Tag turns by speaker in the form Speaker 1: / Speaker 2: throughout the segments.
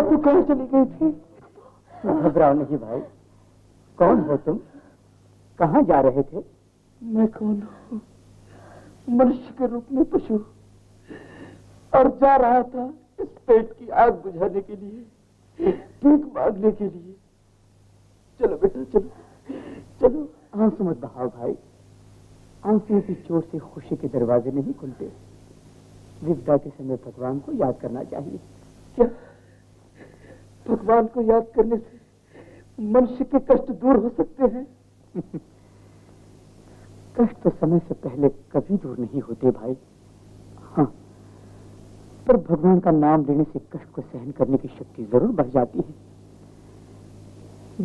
Speaker 1: तू कहाँ चली गई थी? घबराओ नहीं भाई। कौन हो तुम? कहाँ जा रहे थे?
Speaker 2: मैं कौन हूँ? मनुष्य के रूप में पशु, और जा रहा था इस पेट की आग बुझाने के लिए, भीख मांगने के लिए। चलो बेटा चलो चलो।
Speaker 1: आंसू मत बहाओ भाई। आंसुओं की चोट से खुशी के दरवाजे नहीं खुलते। विपदा के समय भगवान को याद करना चाहिए।
Speaker 2: क्या भगवान को याद करने से मनुष्य के कष्ट दूर हो सकते हैं?
Speaker 1: कष्ट तो समय से पहले कभी दूर नहीं होते भाई। हाँ, पर भगवान का नाम लेने से कष्ट को सहन करने की शक्ति जरूर बढ़ जाती है।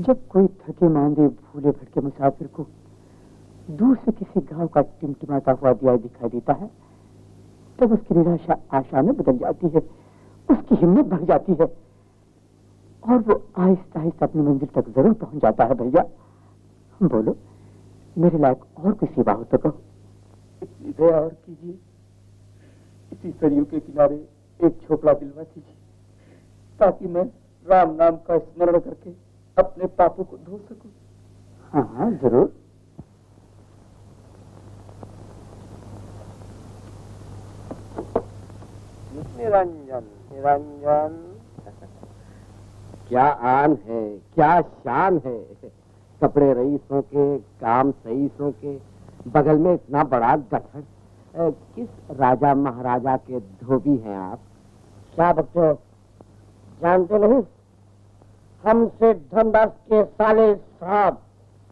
Speaker 1: जब कोई थके मांदे भूले भटके मुसाफिर को दूर से किसी गांव का टिमटिमाता हुआ दिया दिखाई देता है, तब उसकी निराशा आशा में बदल जाती है, उसकी हिम्मत बढ़ जाती है और वो आहिस्ता आहिस्ता अपनी मंजिल तक जरूर पहुंच जाता है। भैया बोलो, मेरे लायक और कोई सेवा हो तो कहो।
Speaker 2: इतनी दया और कीजिए, इसी सरयू के किनारे एक झोपड़ा दिलवा दीजिए, ताकि मैं राम नाम का स्मरण करके अपने पापों को धो सकूं।
Speaker 1: हाँ हाँ जरूर।
Speaker 3: निरंजन निरंजन, क्या आन है, क्या शान है। कपड़े रईसों के, काम सईसों के, बगल में इतना बड़ा गठर। किस राजा महाराजा के धोबी हैं आप?
Speaker 4: क्या बच्चों, जानते नहीं? हमसे धनदास के साले साहब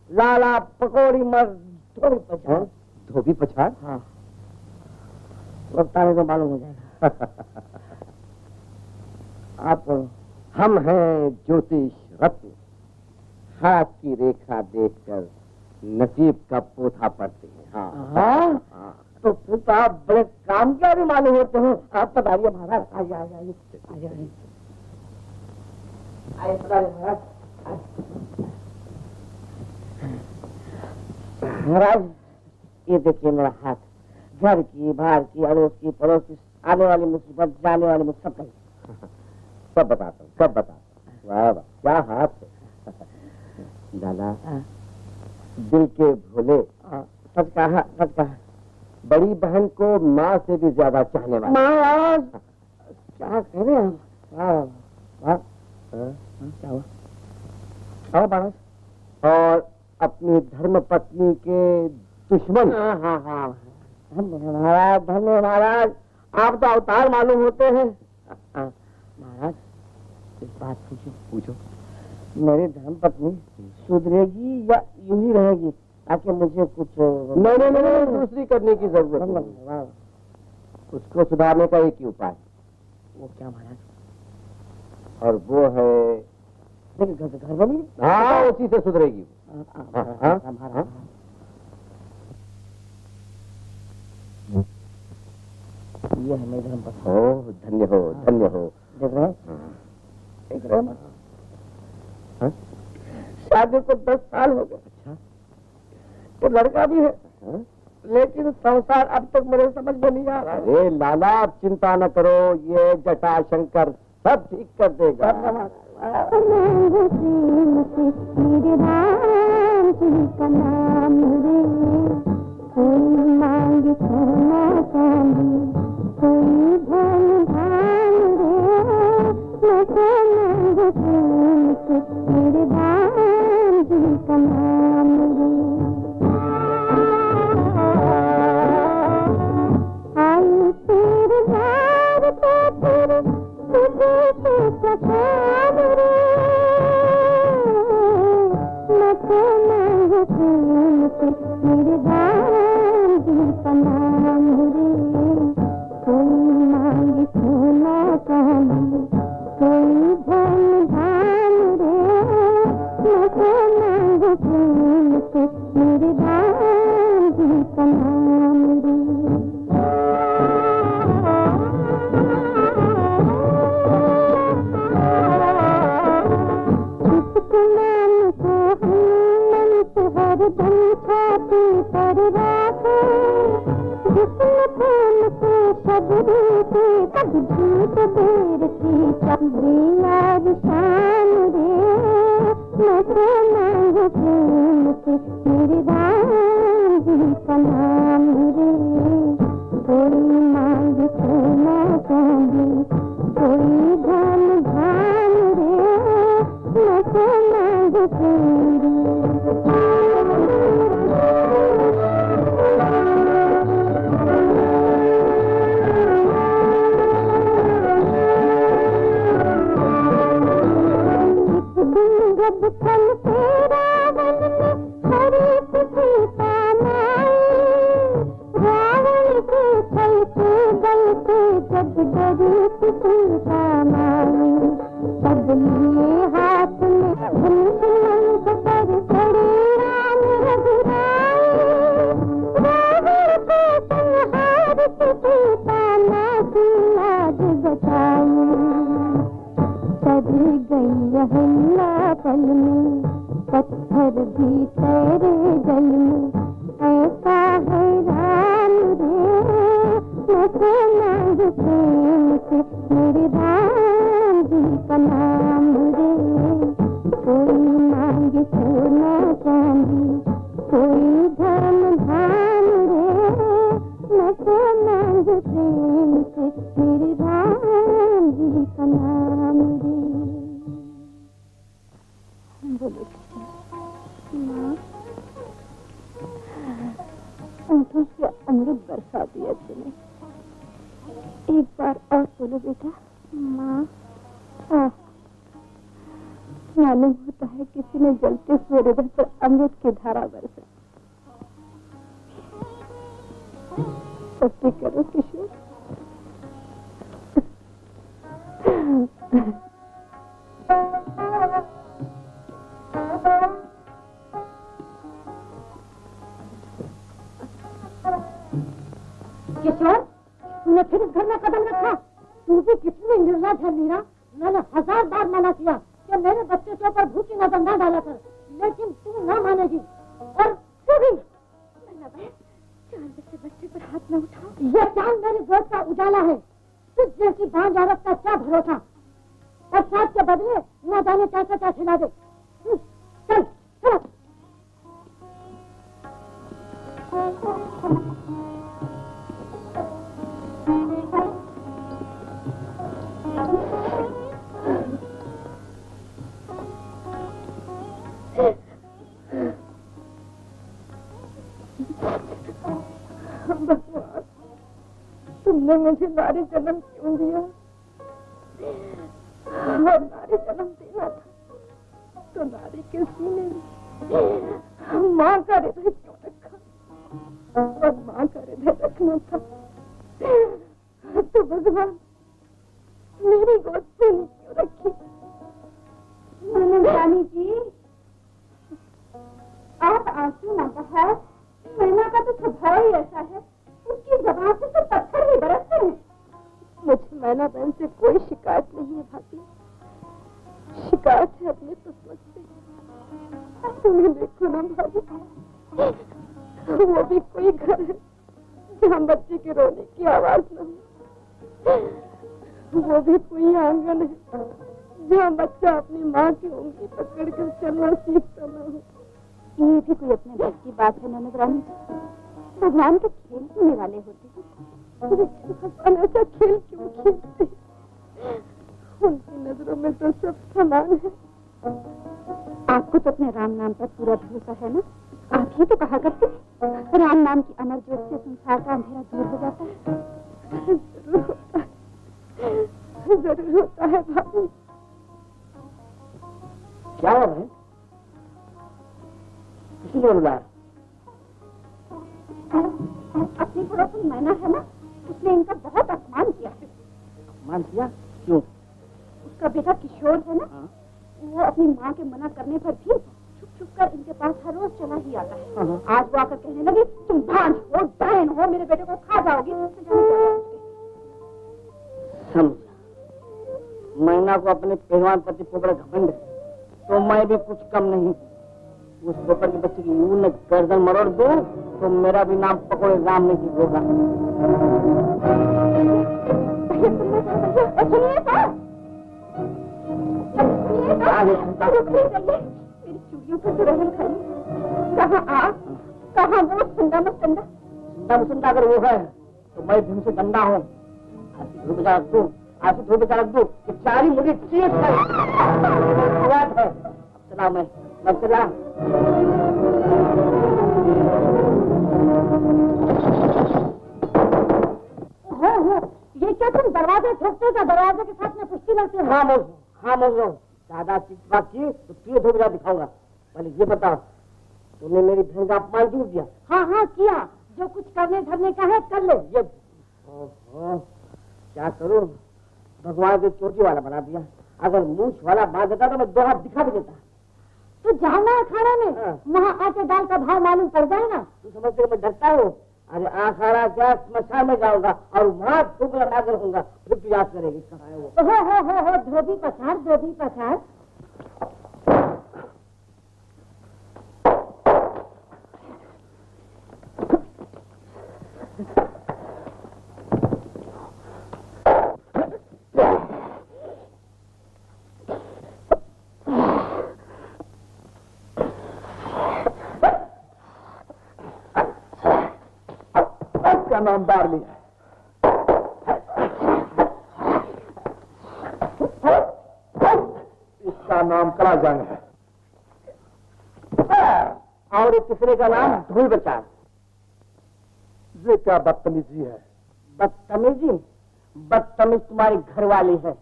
Speaker 4: लाला पकौड़ी मर्द धोबी पछाड़।
Speaker 3: धोबी पछाड़?
Speaker 4: हाँ, वक्त आने तो मालूम हो जाएगा। आप?
Speaker 3: हम हैं ज्योतिष रत्न। हाथ की रेखा देखकर नसीब का पोथा पढ़ते हैं। हाँ
Speaker 4: हाँ, हाँ। तो फिर तो आप बड़े काम के भी मालूम होते हो। आप बताइए महाराज। आइए आइए आइए आइए आइए बताइए महाराज। महाराज ये देखिए मेरा हाथ, घर की, बाहर की, अड़ोस की, पड़ोस की, आने वाली मुसीबत, जाने वाली मुसीबत,
Speaker 3: सब बताता हूँ, सब बताता हूँ। वाह वाह, क्या हाथ है। लाला, दिल के भोले।
Speaker 4: सच कहा, सच कहा।
Speaker 3: बड़ी बहन को माँ से भी ज्यादा चाहने वाले।
Speaker 4: महाराज क्या कह रहे हैं? क्या हुआ? महाराज,
Speaker 3: और अपनी धर्म पत्नी के दुश्मन।
Speaker 4: हाँ हाँ हाँ महाराज, धन्य महाराज, आप तो अवतार मालूम होते हैं। महाराज एक बात पूछो।
Speaker 3: पूछो।
Speaker 4: मेरी धर्म पत्नी सुधरेगी या यूं ही रहेगी, ताकि मुझे कुछ
Speaker 3: नहीं, दूसरी करने की जरूरत नहीं। उसको सुधारने का एक ही उपाय।
Speaker 4: वो क्या महाराज?
Speaker 3: और वो है
Speaker 4: घर बनी।
Speaker 3: हाँ, उसी से सुधरेगी।
Speaker 4: ये है मेरी धर्म पत्नी।
Speaker 3: हो, धन्य हो, धन्य हो।
Speaker 4: देख रहे हैं? देख रहे हैं? शादी को 10 साल हो गए।
Speaker 3: अच्छा,
Speaker 4: तो लड़का भी है। लेकिन संसार अब तक मेरे समझ में नहीं आ रहा है।
Speaker 3: अरे लाला, आप चिंता न करो, ये जटाशंकर सब ठीक कर देगा।
Speaker 5: मेरे राम जी का नाम रे, कोई मांगे सोना चांदी, कोई धन धान रे, मैं तो मांगू तुमसे मेरे राम जी का नाम रे। आई तेरे द्वार पे फिर तुझे से सखान रे, मैं तो मांगू तुमसे मेरे राम जी का नाम रे, कोई तब झूठ देर की चंदे यार शान रे मैं तो मांगू प्रेम से मेरे राम जी का नाम रे कोई मांग सोना चांदी कोई धन धान रे मैं तो मांगू प्रेम जब कल तेरा वन में खरीद सीता माई रावण के चलते गलते जब डरी सीता माई तब लिए हाथ में धनुष पर खड़े राम रघुराई रावण के संहार से सीता माँ की लाज बचाई तरी गई हल्ला पल में पत्थर भी तेरे जल में ऐसा है राम रे मैं तो मांग प्रेम से मेरे राम जी का नाम रे कोई मांग सोना चांदी कोई धन धान रे मैं तो मांग प्रेम से मेरे राम जी का नाम रे। बोलो माँ ऊँटों से अमृत बरसा दिया तूने एक बार और बोलो बेटा माँ मालूम होता है किसी ने जलते हुए हृदय पर अमृत की धारा बरसा सत्य करो किशोर किशोर तूने फिर इस घर में कदम रखा तू भी कितनी निर्लज है मीरा मैंने 1000 बार मना किया कि मेरे बच्चे के ऊपर भूखी नजर न डाला कर लेकिन तू न मानेगी और तू भी 4 बच्चे पर हाथ न उठा यह चांद मेरी गोद का उजाला है तुझ जैसी बांझ औरत का क्या भरोसा और साथ के बदले न जाने कैसे क्या खिला दे चल चल भगवान तुमने मुझे नारी जन्म क्यों दिया और नारी जन्म देना था तो नारी के सीने में माँ का हृदय क्यों रखा और माँ का हृदय रखना था तो भगवान मेरी गोद पे क्यों रखी रानी जी आप आंसू न बहाओ मैना का तो स्वभाव ही ऐसा है उसकी जबान से तो पत्थर ही बरसते हैं मुझे मैना बहन से कोई शिकायत नहीं है भाभी शिकायत है अपने किस्मत से तुम्हें देखो ना भाभी वो भी कोई घर है जहाँ बच्चे के रोने की आवाज न हो वो भी कोई आंगन है जहाँ बच्चा अपनी माँ की उंगली पकड़ कर चलना सीखता न हो ये भी कोई अपने घर की बात है ननद रानी भगवान के खेल होने वाले होते हैं भगवान ऐसा खेल क्यों खेलते उनकी नजरों में तो सब समान है आपको तो अपने राम नाम पर पूरा भरोसा है ना आप ही तो कहा करते राम नाम की अमर ज्योत से संसार का अंधेरा दूर हो जाता है जरूर होता है भाभी
Speaker 4: क्या हो रहा है किसी ने बुलाया
Speaker 5: अपनी पड़ोसी मैना है ना उसने इनका बहुत अपमान किया है
Speaker 4: अपमान किया क्यों
Speaker 5: उसका बेटा किशोर है ना वो अपनी माँ के मना करने पर भी छुप छुप कर इनके पास हर रोज चला ही आता है आज वो आकर कहने लगी तुम भांज हो डायन हो मेरे बेटे को खा जाओगी
Speaker 4: समझा मैना को अपने पहलवान पति पोपड़ घमंड है तो मैं भी कुछ कम नहीं उस पोपड़ के बच्चे की यूं न गर्दन मरोड़ दूं तो मेरा भी नाम पकौड़े राम नहीं होगा
Speaker 5: मेरी चूड़ियों पर तो रहम खाइए। कहाँ आप, कहाँ वो सुंदा
Speaker 4: मुसंदा अगर वो है तो मैं दिन से गंदा हूँ। ऐसी धूप रख दूँ, ऐसी धूप रख दूँ कि सारी मुझे चीज है। चला मैं चला।
Speaker 5: ये क्या तुम दरवाजे ठोकते हो? दरवाजे के साथ में कुश्ती लड़ते हो?
Speaker 4: हाँ मोज लो। ज्यादा बात की तो तुझे धोबी दिखाऊंगा। पहले ये बताओ, तूने मेरी बहन का अपमान क्यों किया?
Speaker 5: हाँ किया। जो कुछ करने धरने का है कर ले।
Speaker 4: ये क्या करूं, भगवान को चोटी वाला बना दिया। अगर मूछ वाला बांध देता तो मैं 2 हाथ दिखा भी देता।
Speaker 5: तो जाना है खाने में, वहाँ आटे दाल का भाव मालूम पड़ जाएगा।
Speaker 4: तू समझते मैं डरता हूँ? अरे आखाड़ा क्या, स्मशान में जाऊंगा और वहाँ धूप लगा कर होगा, फिर तू याद करेगी कहाँ है वो।
Speaker 5: हो धोबी पछाड़।
Speaker 2: नाम बारली है। इसका नाम कलाजंग है
Speaker 4: और एक तीसरे का नाम धूल बचा।
Speaker 2: ये क्या बदतमीजी है?
Speaker 4: बदतमीज तुम्हारी घरवाली है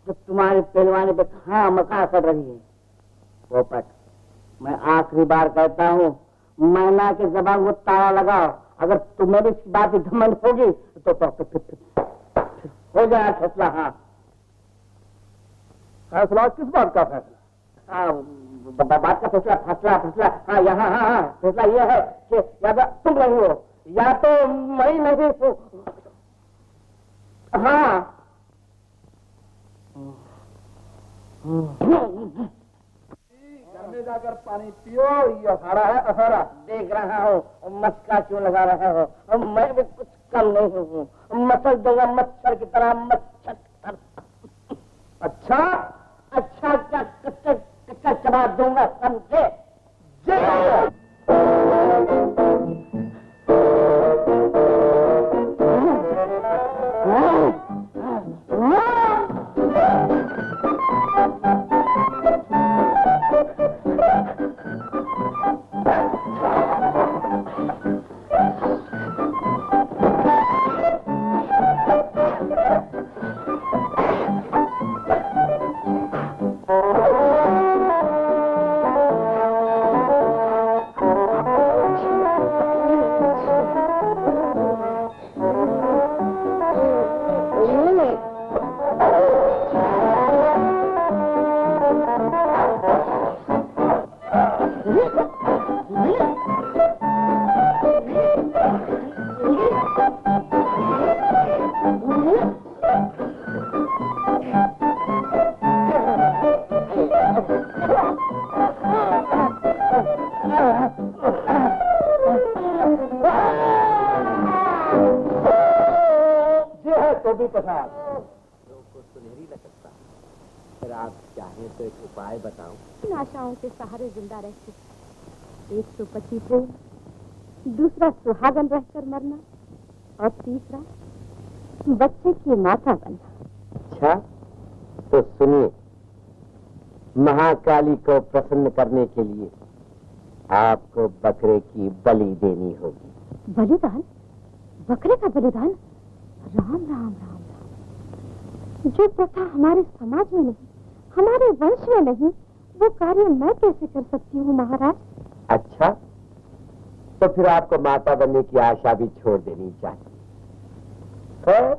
Speaker 4: जो तुम्हारे पहलवानी पे खामखा कर रही है। पोपट, मैं आखिरी बार कहता हूँ, मैना के जबान वो ताला लगाओ। अगर तुम्हें भी इस बात की घमंड होगी तो हो जाए फैसला। हाँ,
Speaker 2: फैसला किस बात का फैसला?
Speaker 4: बात का फैसला। हाँ यहाँ हाँ फैसला ये है कि या तो तुम नहीं हो या तो मैं नहीं हूँ। हाँ
Speaker 2: घर में जाकर पानी पियो। ये अखाड़ा है, अखाड़ा।
Speaker 4: देख रहा हूँ, मस्का क्यों लगा रहे हो? मैं भी कुछ कम नहीं हूँ। मसल दूंगा मच्छर की तरह। मच्छर
Speaker 2: अच्छा
Speaker 4: क्या कच्चा चबा दूंगा, समझे?
Speaker 5: आशाओं के सहारे जिंदा रहते। एक तो पति प्रेम, दूसरा सुहागन रहकर मरना और तीसरा बच्चे की माता बनना।
Speaker 3: अच्छा तो सुनिए, महाकाली को प्रसन्न करने के लिए आपको बकरे की बलि देनी होगी।
Speaker 5: बलिदान? बकरे का बलिदान? राम राम राम राम। जो प्रथा हमारे समाज में नहीं, हमारे वंश में नहीं, वो कार्य मैं कैसे कर सकती हूँ महाराज?
Speaker 3: अच्छा तो फिर आपको माता बनने की आशा भी छोड़ देनी चाहिए। खैर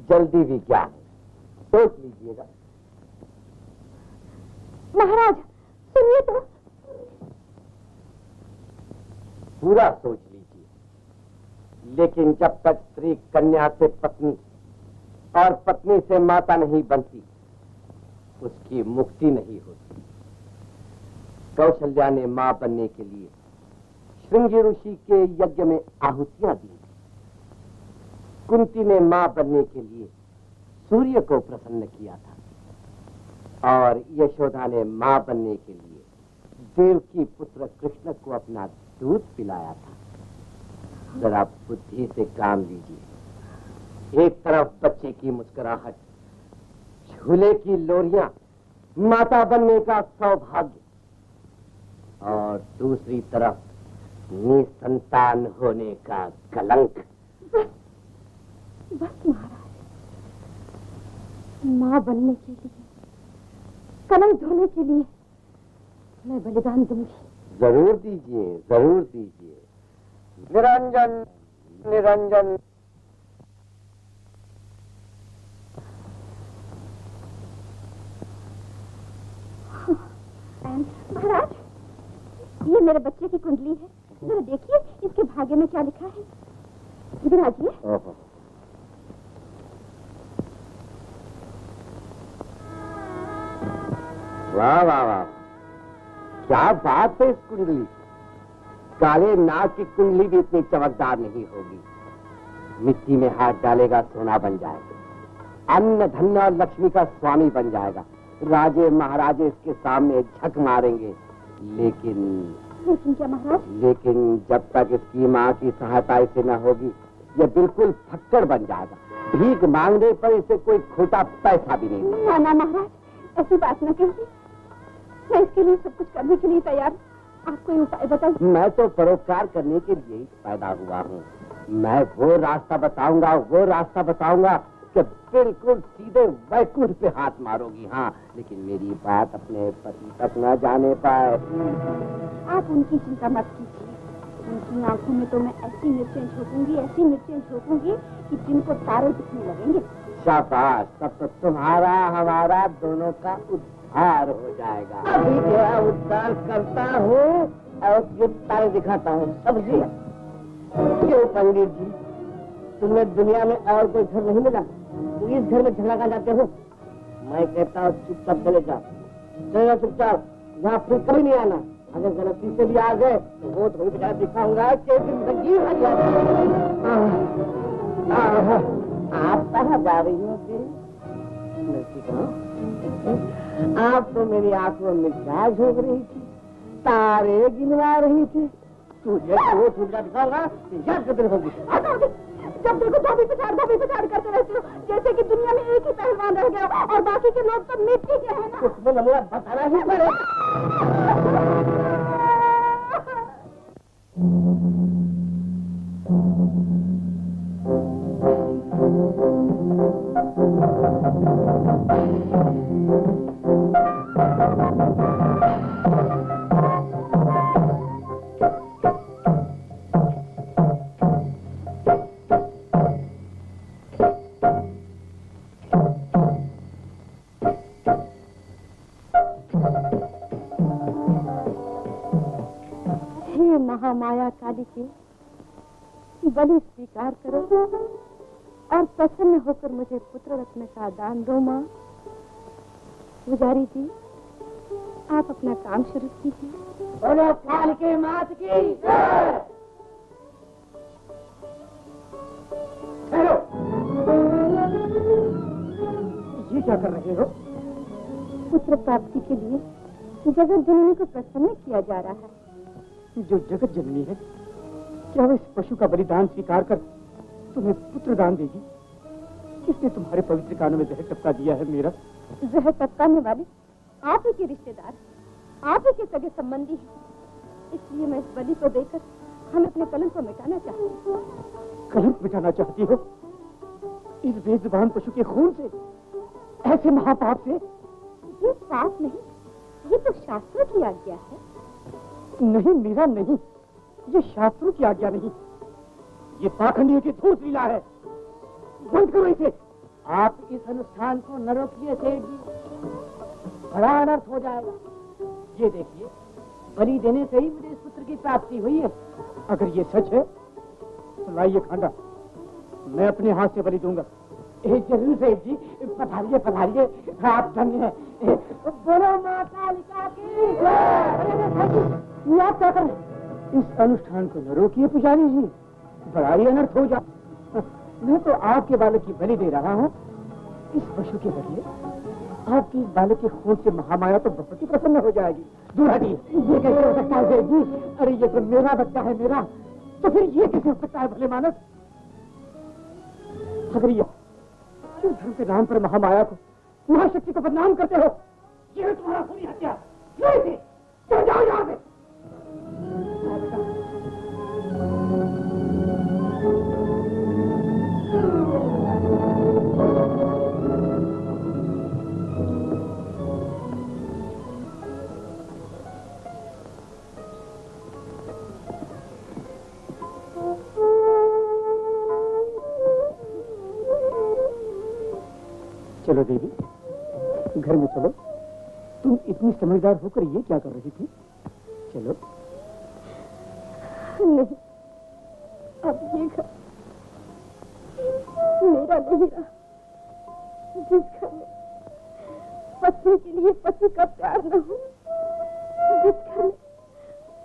Speaker 3: जल्दी भी क्या है, सोच लीजिएगा।
Speaker 5: महाराज सुनिए तो।
Speaker 3: पूरा सोच लीजिए, लेकिन जब तक स्त्री कन्या से पत्नी और पत्नी से माता नहीं बनती, उसकी मुक्ति नहीं होती। कौशल्या ने मां बनने के लिए श्रृंगी ऋषि के यज्ञ में आहुतियां दी। कुंती ने मां बनने के लिए सूर्य को प्रसन्न किया था और यशोदा ने मां बनने के लिए देवकी पुत्र कृष्ण को अपना दूध पिलाया था। जरा बुद्धि से काम लीजिए। एक तरफ बच्चे की मुस्कुराहट, झूले की लोरियां, माता बनने का सौभाग्य, और दूसरी तरफ निसंतान होने का कलंक।
Speaker 5: बस महाराज, माँ बनने के लिए, कलंक धोने के लिए मैं बलिदान दूंगी।
Speaker 3: जरूर दीजिए, जरूर दीजिए।
Speaker 2: निरंजन, निरंजन।
Speaker 5: महाराज, ये मेरे बच्चे की कुंडली है, जरा देखिए इसके भाग्य में क्या लिखा है। इधर आइए।
Speaker 3: वाह वाह वाह, क्या बात है इस कुंडली की। काले नाग की कुंडली भी इतनी चमकदार नहीं होगी। मिट्टी में हाथ डालेगा सोना बन जाएगा, अन्न धन और लक्ष्मी का स्वामी बन जाएगा। राजे महाराजे इसके सामने झक मारेंगे। लेकिन
Speaker 5: क्या महाराज?
Speaker 3: लेकिन जब तक इसकी माँ की सहायता इसे न होगी, यह बिल्कुल फक्कड़ बन जाएगा। भीख मांगने पर इसे कोई खोटा पैसा भी नहीं मिलेगा।
Speaker 5: ना महाराज, ऐसी बात न कहिए। मैं इसके लिए सब कुछ करने के लिए तैयार हूँ। आप कोई उपाय बताइए।
Speaker 3: मैं तो परोपकार करने के लिए ही पैदा हुआ हूँ। मैं वो रास्ता बताऊंगा कि बिल्कुल सीधे वैकुंठ पे हाथ मारोगी। हाँ, लेकिन मेरी बात अपने पति तक न जाने पाए।
Speaker 5: आप उनकी चिंता मत कीजिए। उनकी आंखों में तो मैं ऐसी मिर्चें झोंकूंगी कि जिनको तारे दिखने लगेंगे।
Speaker 3: शाबाश, तब तो तुम्हारा हमारा दोनों का उद्धार हो जाएगा।
Speaker 4: अभी तेरा उद्धार करता हूँ और ये तारे दिखाता हूँ। समझिए क्यों पंडित जी, तुम्हें दुनिया में और कोई घर नहीं मिला? तो इस घर में झलका जाते हो। मैं कहता हूँ चुपचाप चले जाओ, चुपचाप, यहाँ फिर कभी नहीं आना। अगर गलती से भी आ गए तो वो थोड़ी बेचारा दिखाऊंगा कि जिंदगी आप कहाँ जा रही हो? आप तो मेरी आंखों में क्या झोंक रही थी, तारे गिनवा रही थी। तुझे वो सुविधा दिखाऊंगा, याद कर होगी।
Speaker 5: जब देखो धोबी पिछाड़ करते रहते हो, जैसे कि दुनिया में एक ही पहलवान रह गया और बाकी के लोग तो मिट्टी के हैं ना।
Speaker 4: उसमें नमूना बताना ही पड़ेगा।
Speaker 5: महामाया काली के बलि स्वीकार करो और प्रसन्न होकर मुझे पुत्र रत्न का दान दो। माँ पुजारी जी, आप अपना काम शुरू कीजिए।
Speaker 4: बोलो काल के मात की।
Speaker 1: ये क्या कर रहे हो?
Speaker 5: पुत्र प्राप्ति के लिए जगत जननी को प्रसन्न किया जा रहा है।
Speaker 1: जो जगत जननी है, क्या वो इस पशु का बलिदान स्वीकार कर तुम्हें पुत्र दान देगी? किसने तुम्हारे पवित्र कानों में जहर टपका दिया है? मेरा
Speaker 5: जहर टपकाने वाले आप ही के रिश्तेदार, आप ही के सगे संबंधी हैं। इसलिए मैं इस बलि को देकर हम अपने कलंक को मिटाना चाहती हूँ।
Speaker 1: कलंक मिटाना चाहती हो? इस बेजुबान पशु के खून से, ऐसे महापाप से?
Speaker 5: ये पाप नहीं, ये तो शास्त्रों की आज्ञा है।
Speaker 1: नहीं मीरा, नहीं, ये शास्त्रों की आज्ञा नहीं, ये पाखंडियों की धूर्त लीला है। बंद करो इसे।
Speaker 4: आप इस अनुष्ठान को न रोकिए सेठ जी, बड़ा अनर्थ हो जाएगा। ये देखिए, बलि देने से ही मुझे इस पुत्र की प्राप्ति हुई है।
Speaker 1: अगर ये सच है तो लाइए खांडा, मैं अपने हाथ से बलि दूंगा।
Speaker 4: जरूर सेठ जी, पधारिए पधारिए, आप धन्य हैं। बोलो मां कालिका की।
Speaker 1: आप क्या करें? इस अनुष्ठान को न रोकिए पुजारी जी, बड़ा ही अनर्थ हो जाए। मैं तो आपके बालक की बलि दे रहा हूँ, इस पशु के बदले आपकी इस बालक के खून से महामाया तो बहुत ही प्रसन्न हो जाएगी। दूर हटिए। ये कैसे हो सकता है जी? अरे ये तो मेरा बच्चा है, मेरा। तो फिर ये कैसे हो सकता है भले मानस? खबरिया, क्यों धर्म के नाम पर महामाया को, महाशक्ति को बदनाम करते हो? ये तुम्हारा खूनी हत्या। जाओ यहाँ से। चलो देवी, घर में चलो। तुम इतनी समझदार होकर ये क्या कर रही थी? चलो।
Speaker 5: नहीं, अब ये घर मेरा नहीं रहा। जिस घर में पत्नी के लिए पति का प्यार न हो, जिस घर में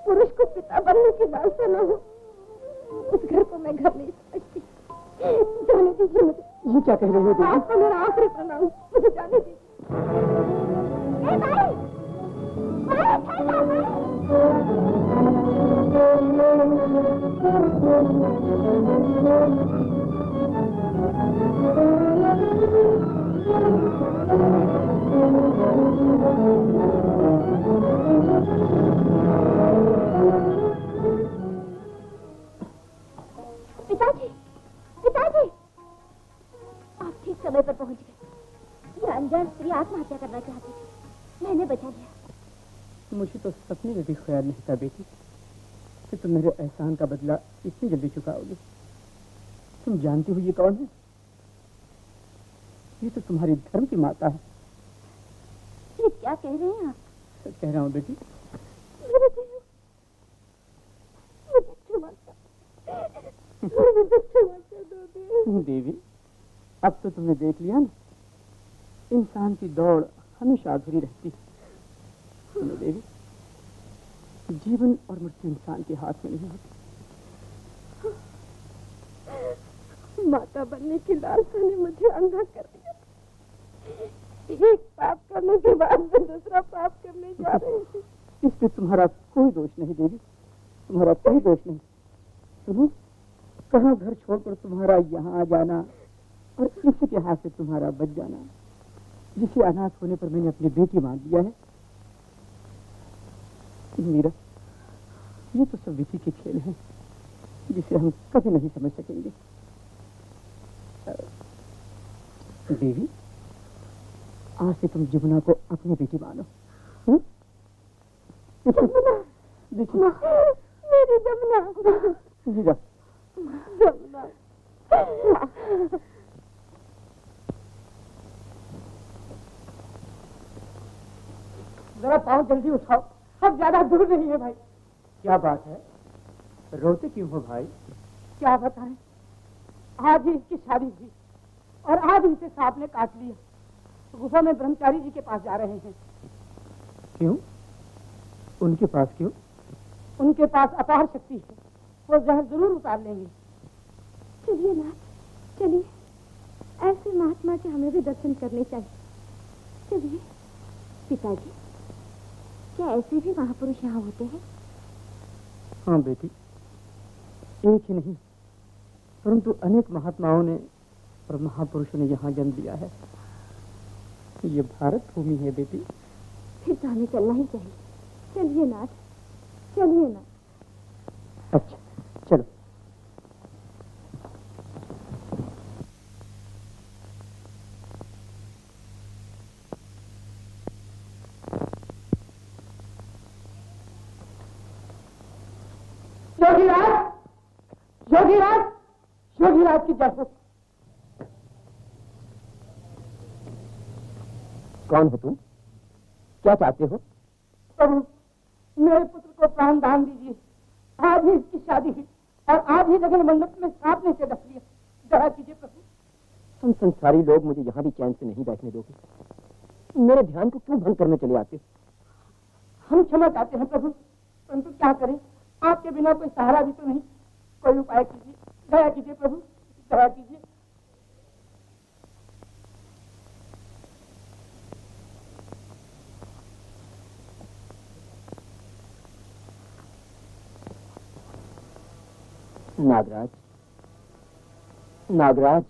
Speaker 5: पुरुष को पिता बनने की लालसा न हो, उस घर को मैं घर नहीं समझती। जाने दीजिए मुझे।
Speaker 1: ये क्या कह रही हो?
Speaker 5: आपको मेरा आखिरी प्रणाम। मुझे जाने दीजिए। पिताजी, पिताजी, आप ठीक समय पर पहुंच गए। ये अनजान स्त्री आत्महत्या करना चाहती थी, मैंने बचा लिया।
Speaker 1: मुझे तो सपने में भी ख्याल नहीं था बेटी कि तुम मेरे एहसान का बदला इतनी जल्दी चुकाओगी। तुम जानती हो ये कौन है? ये तो तुम्हारी धर्म की माता है।
Speaker 5: ये क्या कह रहे हैं आप?
Speaker 1: कह रहा हूँ बेटी, देवी, अब तो तुमने देख लिया ना, इंसान की दौड़ हमेशा अधूरी रहती है। सुनो देवी, जीवन और मृत्यु इंसान के हाथ में नहीं होती।
Speaker 5: माता बनने की लालसा ने मुझे अंधा कर दिया। एक पाप करने के बाद मैं दूसरा पाप करने जा रही थी।
Speaker 1: इसमें तुम्हारा कोई दोष नहीं देवी, तुम्हारा कोई दोष नहीं। सुनो, कहाँ घर छोड़कर तुम्हारा यहाँ आ जाना और किसी के हाथ से तुम्हारा बच जाना, जिसे अनाथ होने पर मैंने अपनी बेटी मान लिया है। मीरा, ये तो सब विधि के खेल हैं जिसे हम कभी नहीं समझ सकेंगे। देवी, आज से तुम जमुना को अपनी बेटी मानो।
Speaker 5: जमुना, मेरी जमुना,
Speaker 1: मीरा,
Speaker 5: जमुना।
Speaker 1: जरा पाँव जल्दी उठाओ, अब ज्यादा दूर नहीं है भाई। क्या बात है, रोते क्यों हो भाई? क्या बताएं, आज ही इसकी शादी हुई और आज इसे सांप ने काट लिया। गुफा में ब्रह्मचारी जी के पास जा रहे हैं। क्यों? उनके पास क्यों? उनके पास अपार शक्ति है, वो जहर जरूर उतार लेंगे।
Speaker 5: चलिए नाथ, चलिए, ऐसे महात्मा के हमें भी दर्शन करने चाहिए। चलिए। पिताजी, क्या ऐसे भी महापुरुष यहाँ होते हैं?
Speaker 1: हाँ बेटी, एक ही नहीं परंतु अनेक महात्माओं ने और महापुरुषों ने यहाँ जन्म लिया है। ये भारत भूमि है बेटी।
Speaker 5: फिर तो हमें चलना ही चाहिए। चलिए नाथ, चलिए ना।
Speaker 1: अच्छा, चलो। योगीराज, योगीराज, योगीराज की जय हो। कौन हो तुम? क्या चाहते हो? प्रभु, मेरे पुत्र को प्राण दान दीजिए। आज ही इसकी शादी हुई और आज ही लगन मंडप में सांप ने इसे डस लिया। दया कीजिए प्रभु। तुम संसारी लोग मुझे यहाँ भी चैन से नहीं बैठने दोगे। मेरे ध्यान को क्यों भंग करने चले आते हो? हम क्षमा चाहते हैं प्रभु, परंतु क्या करें, आपके बिना कोई सहारा भी तो नहीं। कोई उपाय कीजिए, दया कीजिए प्रभु, दया कीजिए।
Speaker 3: नागराज, नागराज,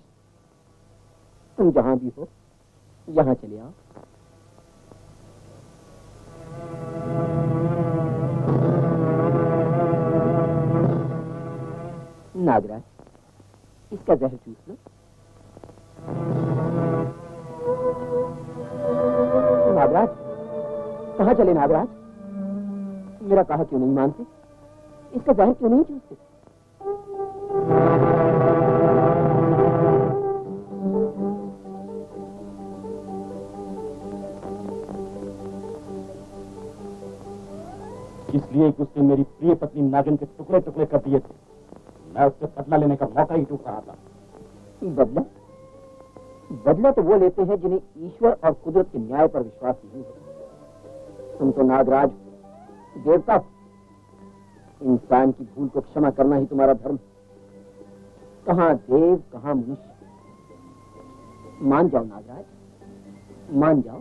Speaker 3: तुम जहां भी हो यहां चले आओ। नागराज, इसका जहर चूस लो। नागराज, कहां चले नागराज? मेरा कहा क्यों नहीं मानते? इसका जहर क्यों नहीं चूसते?
Speaker 2: इसलिए कि उसने मेरी प्रिय पत्नी नागिन के टुकड़े टुकड़े कर दिए थे। मैं उससे बदला लेने का मौका ही ढूंढ रहा था।
Speaker 3: बदला? बदला तो वो लेते हैं जिन्हें ईश्वर और कुदरत के न्याय पर विश्वास नहीं है। तुम तो नागराज देवता हो। इंसान की भूल को क्षमा करना ही तुम्हारा धर्म। कहां देव, कहां मनुष्य। मान जाओ नागराज, मान जाओ।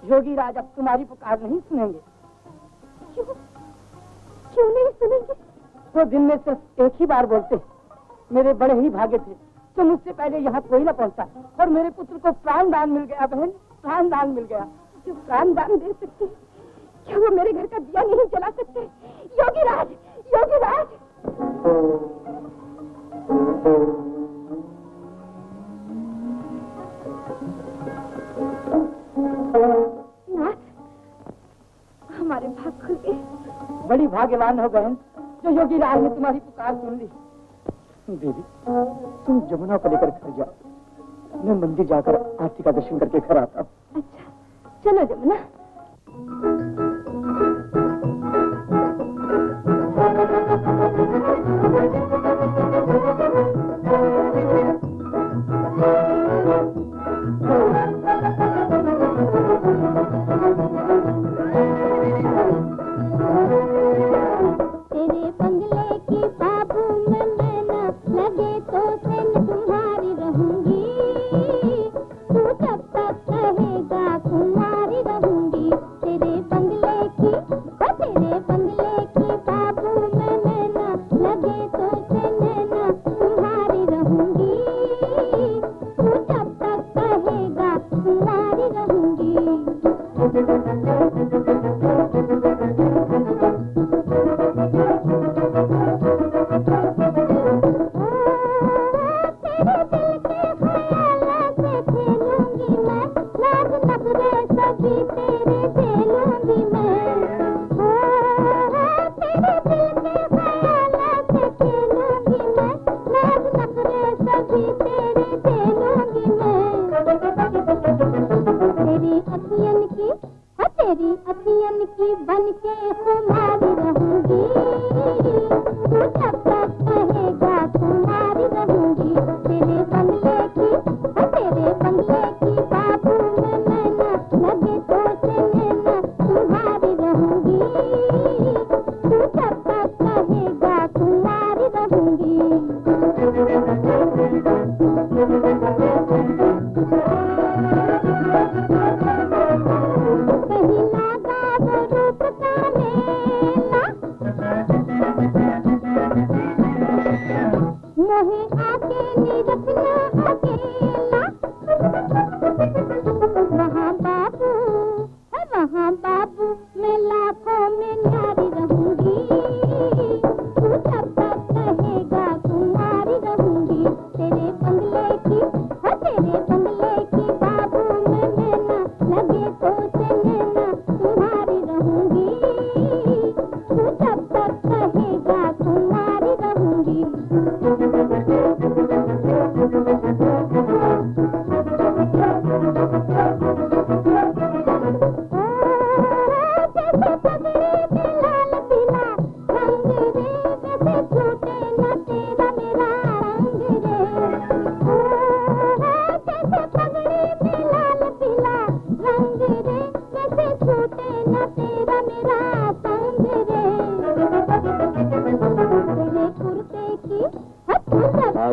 Speaker 4: योगीराज अब तुम्हारी पुकार नहीं सुनेंगे। क्यों? क्यों नहीं सुनेंगे? तो दिन में सिर्फ एक ही बार बोलते। मेरे बड़े ही भागे थे तो मुझसे पहले यहाँ कोई न पहुँचा और मेरे पुत्र को प्राण दान मिल गया। बहन, प्राण दान मिल गया। जो प्राण दान दे सकते, क्या वो मेरे घर का दिया नहीं जला सकते? योगीराज, योगीराज। हमारे भाग खुल गए। बड़ी भाग्यवान हो बहन जो योगीराज ने तुम्हारी पुकार सुन ली।
Speaker 1: देवी, तुम जमुना को लेकर घर जाओ। मैं मंदिर जाकर आरती का दर्शन करके घर आता हूँ।
Speaker 5: अच्छा, चलो जमुना। तेरे बंगले की बाबू में मैं ना लगे तो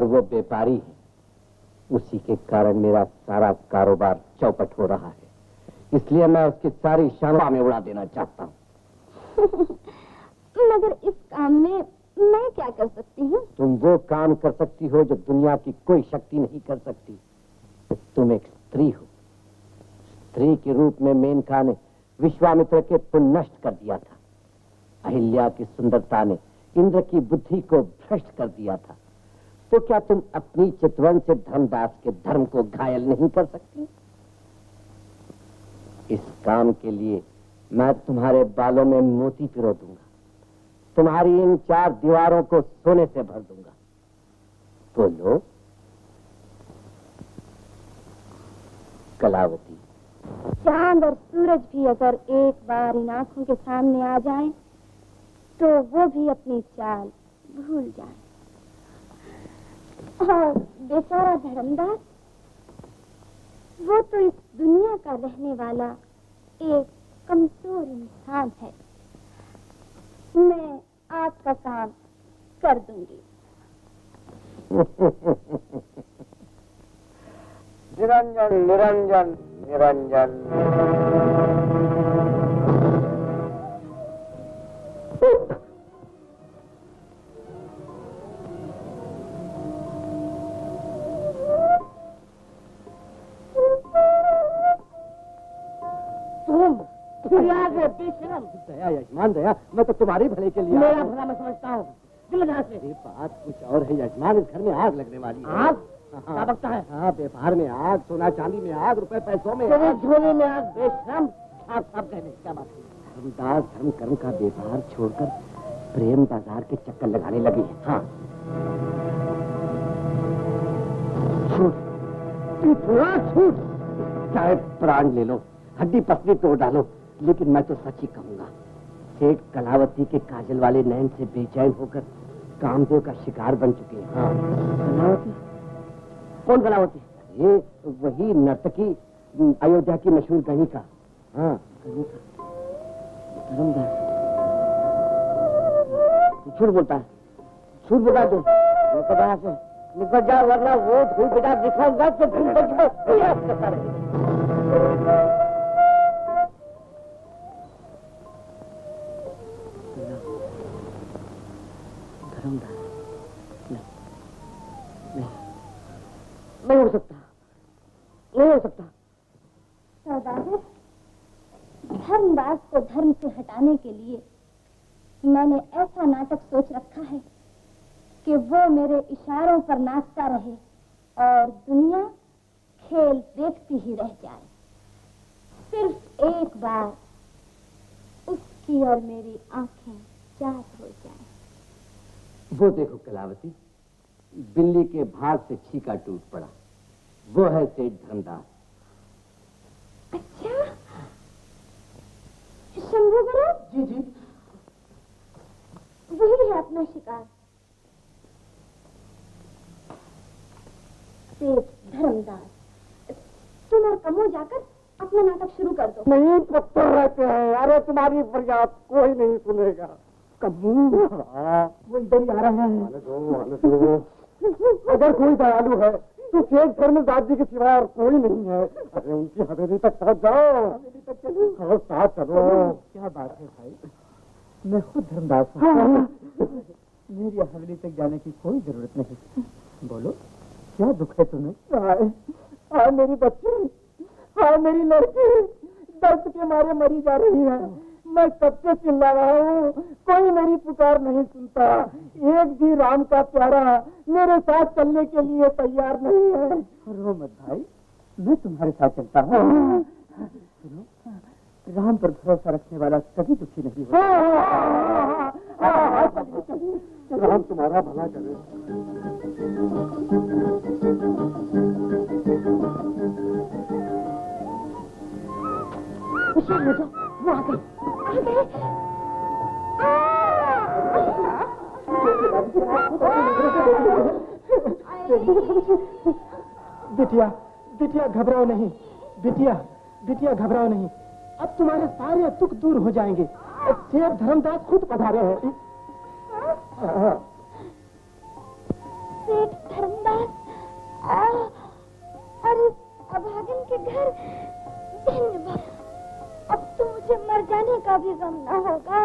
Speaker 3: और वो व्यापारी है, उसी के कारण मेरा सारा कारोबार चौपट हो रहा है। इसलिए मैं उसकी सारी शान में उड़ा देना चाहता हूँ।
Speaker 5: मगर इस काम में मैं क्या कर सकती हूँ?
Speaker 3: तुम वो काम कर सकती हो जो दुनिया की कोई शक्ति नहीं कर सकती। तुम एक स्त्री हो। स्त्री के रूप में मेनका ने विश्वामित्र के पुण्य नष्ट कर दिया था। अहिल्या की सुंदरता ने इंद्र की बुद्धि को भ्रष्ट कर दिया था। तो क्या तुम अपनी चितवन से धर्मदास के धर्म को घायल नहीं कर सकती? इस काम के लिए मैं तुम्हारे बालों में मोती पिरो दूंगा, तुम्हारी इन 4 दीवारों को सोने से भर दूंगा। बोलो कलावती।
Speaker 5: चांद और सूरज भी अगर एक बार इन आंखों के सामने आ जाएं, तो वो भी अपनी चाल भूल जाए। और बेचारा धर्मदास, वो तो इस दुनिया का रहने वाला एक कमजोर इंसान है। मैं आपका काम कर दूंगी।
Speaker 2: निरंजन निरंजन निरंजन।
Speaker 3: दया यजमान दया, मैं तो तुम्हारी भले के लिए
Speaker 4: मेरा भला मैं समझता हूँ।
Speaker 3: ये बात कुछ और है यजमान, इस घर में आग लगने वाली है।
Speaker 4: आग? क्या बकता है?
Speaker 3: हाँ, व्यापार में आग, सोना चांदी में आग, रुपए पैसों में
Speaker 4: तेरे
Speaker 3: आग।
Speaker 4: झोले में आग। बेशरम। आप कहने क्या बात है?
Speaker 3: धर्मदास धर्म कर्म का व्यापार छोड़कर प्रेम बाजार के चक्कर लगाने लगी है। हाँ, छूट चाहे प्राण ले लो, हड्डी पसली तोड़ डालो, लेकिन मैं तो सच ही कहूंगा। सेठ कलावती के काजल वाले नयन से बेचैन होकर कामदेव का शिकार बन चुके हैं। हाँ।
Speaker 4: कलावती? कौन कलावती?
Speaker 3: ये वही नर्तकी, अयोध्या की मशहूर गणिका। हाँ,
Speaker 4: गणिका। धर्मदास झूठ बोलता है, झूठ बोलता है। तू निकल जा, वरना वो धूल बेटा दिखाऊंगा तो तुम करता रहे। नहीं हो सकता, नहीं हो सकता।
Speaker 5: सौदागर, धर्मदास को धर्म से हटाने के लिए मैंने ऐसा नाटक सोच रखा है कि वो मेरे इशारों पर नाचता रहे और दुनिया खेल देखती ही रह जाए। सिर्फ एक बार उसकी और मेरी आंखें चाट हो जाएं।
Speaker 3: वो देखो कलावती, बिल्ली के भाग से छीका टूट पड़ा। वो है सेठ धर्मदास।
Speaker 5: अच्छा, शंभू गुरु?
Speaker 2: जी जी।
Speaker 5: वही है अपना शिकार, सेठ धर्मदास। तुम और कमो जाकर अपना नाटक शुरू कर दो।
Speaker 2: नहीं, पत्थर रहते हैं। अरे तुम्हारी फरियाद कोई नहीं सुनेगा। कब्बू, वो इधर ही आ रहा है। अगर कोई दयालु है तो सेठ धर्मदास जी के सिवा और कोई नहीं है। अरे उनकी हवेली तक साथ जाओ। हवेली तक चलो, साथ चलो। क्या बात है भाई, मैं खुद धर्मदास हूँ। मेरी हवेली तक जाने की कोई जरूरत नहीं। बोलो, क्या दुख है तुम्हें? हाय मेरी बच्ची, हाय मेरी लड़की, दर्द के मारे मरी जा रही है। मैं कब से चिल्ला रहा हूँ, कोई मेरी पुकार नहीं सुनता। एक भी राम का प्यारा मेरे साथ चलने के लिए तैयार नहीं है। रो मत भाई, मैं तुम्हारे साथ चलता हूँ। राम पर भरोसा रखने वाला कभी दुखी नहीं होता। राम तुम्हारा भला करे।
Speaker 5: होशियार हो जाओ, वो आ गए।
Speaker 2: बिटिया, बिटिया घबराओ नहीं। बिटिया, बिटिया घबराओ नहीं। अब तुम्हारे सारे दुख दूर हो जाएंगे। सेठ धर्मदास खुद पधारे हैं।
Speaker 5: सेठ धर्मदास? गम न होगा।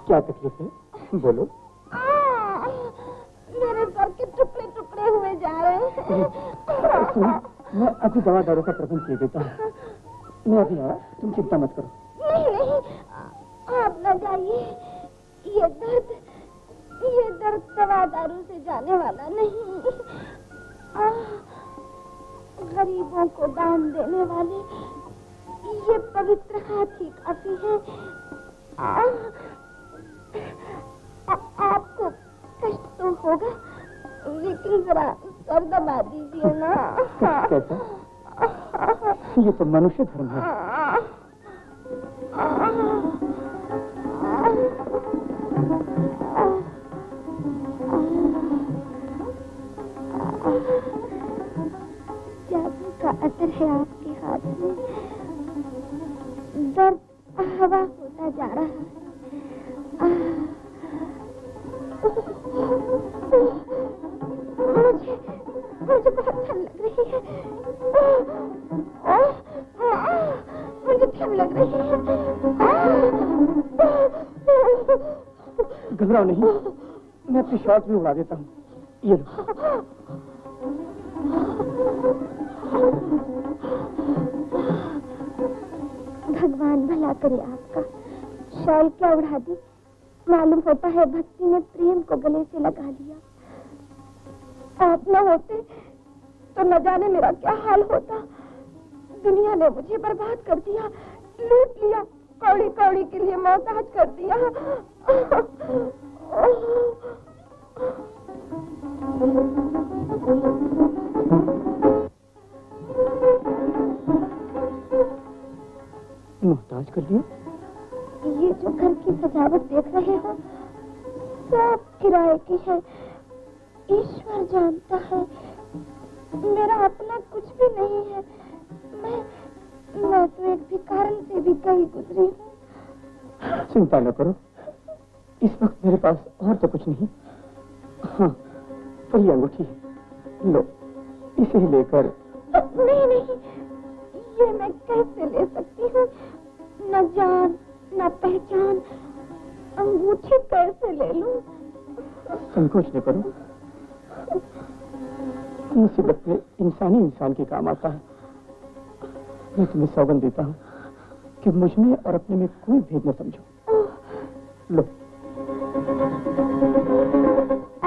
Speaker 1: क्या तकलीफ है, बोलो।
Speaker 5: मेरे सर के टुकड़े टुकड़े हुए जा रहे हैं।
Speaker 1: मैं अभी दवा दारू का प्रबंध किए देता हूँ। मैं अभी आया, तुम चिंता मत करो।
Speaker 5: नहीं नहीं, आप न जाइए। ये दर्द दवा दारू से जाने वाला नहीं। गरीबों को दान देने वाले ये पवित्र हाथ ही काफी है। आपको कष्ट तो होगा, लेकिन जरा सर दबा दीजिए ना।
Speaker 1: कैसा? ये तो मनुष्य धर्म है।
Speaker 5: जादू का असर है आपके हाथ में। दर्द हवा होता जा रहा है। मुझे बहुत ठंड लग रही है। मुझे ठंड लग रही है।
Speaker 1: घबराओ नहीं, मैं अपनी शॉर्ट में उड़ा देता हूँ। ये लो।
Speaker 5: भगवान भला करे आपका। शॉल क्या उड़ा दी? मालूम होता है भक्ति ने प्रेम को गले से लगा लिया। आप न होते तो न जाने मेरा क्या हाल होता। दुनिया ने मुझे बर्बाद कर दिया, लूट लिया, कौड़ी कौड़ी के लिए मोहताज कर दिया।
Speaker 1: मोहताज कर दिया?
Speaker 5: ये जो घर की सजावट देख रहे हो सब किराए की है। ईश्वर जानता है मेरा अपना कुछ भी नहीं है। मैं तो एक भिखारन से भी कहीं गुजरी हूँ।
Speaker 1: चिंता न करो, इस वक्त मेरे पास और तो कुछ नहीं। हाँ, तो ये अंगूठी है, लो इसे ही लेकर।
Speaker 5: नहीं नहीं, ये मैं कैसे ले सकती हूँ? न जान न पहचान, अंगूठी कैसे ले लूं?
Speaker 1: संकोच न करो, मुसीबत में इंसान के काम आता है। मैं तुम्हें सौगंध देता हूँ कि मुझ में और अपने में कोई भेद न समझो। लो।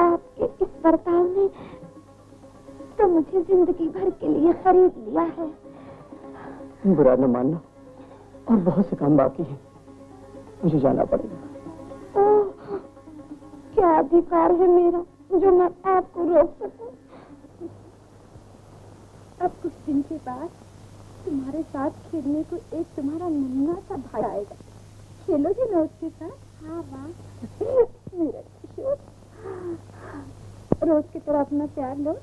Speaker 5: आपके इस बर्ताव ने तो मुझे जिंदगी भर के लिए खरीद लिया है।
Speaker 1: बुरा न मानना, और बहुत से काम बाकी है, मुझे जाना पड़ेगा।
Speaker 5: ओह, क्या अधिकार है मेरा जो मैं आपको रोक सकूं? अब कुछ दिन के बाद तुम्हारे साथ खेलने को एक तुम्हारा नन्हा सा भाई आएगा। खेलोगे ना उसके साथ? हाँ वाह मेरा किशोर, रोज की तरह अपना प्यार लो।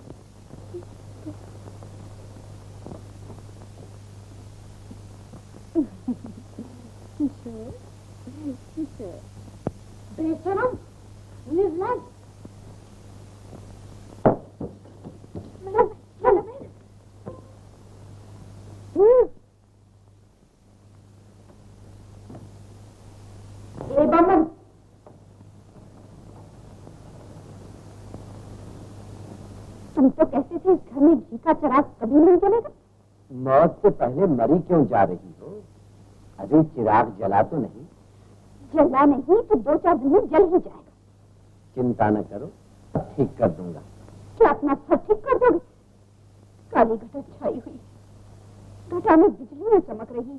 Speaker 5: किशोर किशोर बेशरम, निर्लज। तुम तो कहते थे इस घर में घी का चिराग कभी नहीं जलेगा।
Speaker 3: मौत से पहले मरी क्यों जा रही हो? अभी चिराग जला तो नहीं?
Speaker 5: जला नहीं तो 2-4 दिन में जल ही जाएगा।
Speaker 3: चिंता न करो, ठीक कर दूंगा।
Speaker 5: क्या अपना सर ठीक कर दोगे? काली घटा छाई हुई, घटा में बिजलियां चमक रही,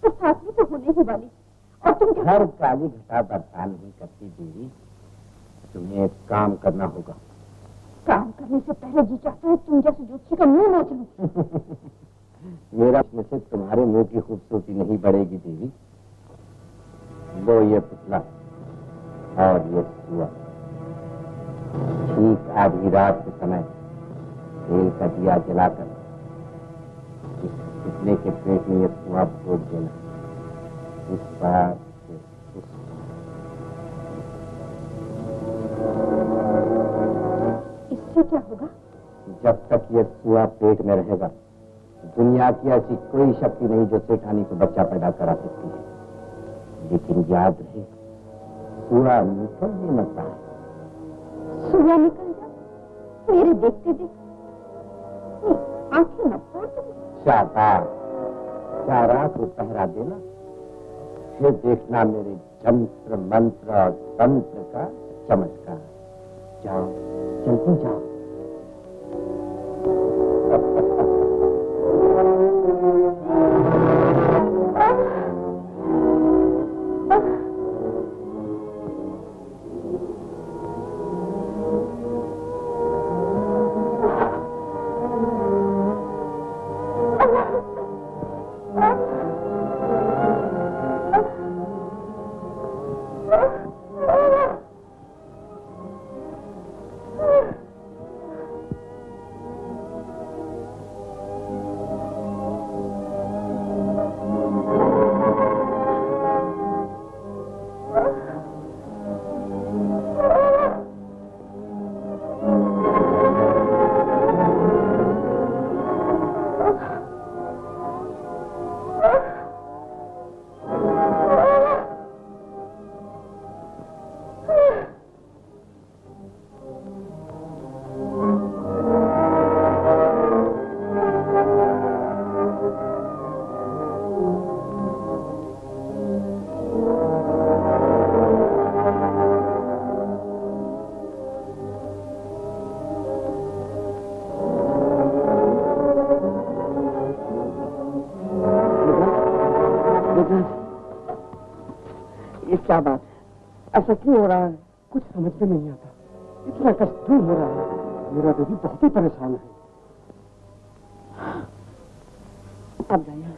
Speaker 5: तो फासली तो होने ही वाली। और तुम
Speaker 3: हर काली घटा बर्ता नहीं करती देवी, तुम्हें एक काम करना होगा।
Speaker 5: काम करने से पहले जी चाहता है तुम जैसे जोशी का मुंह नोच लूं।
Speaker 3: मेरा से तुम्हारे मुंह की खूबसूरती नहीं बढ़ेगी देवी। लो ये पुतला और ये सुआ। ठीक आधी रात के समय तेल का दिया जलाकर इस पुतले के पेट में ये सुआ भोग देना। इस बार से इससे
Speaker 5: क्या होगा?
Speaker 3: जब तक ये सुआ पेट में रहेगा दुनिया की ऐसी कोई शक्ति नहीं जो सेठानी को बच्चा पैदा करा सकती है, लेकिन याद रहे, सूरा निकल नहीं मरता है।
Speaker 5: सूरा निकल जा मेरे देखते देखते आंखें न फोड़ दो।
Speaker 3: शाबाश, 4 रात को पहरा देना, फिर देखना मेरे जंत्र मंत्र और तंत्र का चमत्कार। जाओ, जल्दी जाओ।
Speaker 1: ये क्या बात है? ऐसा क्यों हो रहा है? कुछ समझ में नहीं आता। इतना कष्ट क्यों हो रहा है? मेरा बेबी बहुत ही परेशान है। अब जाइए।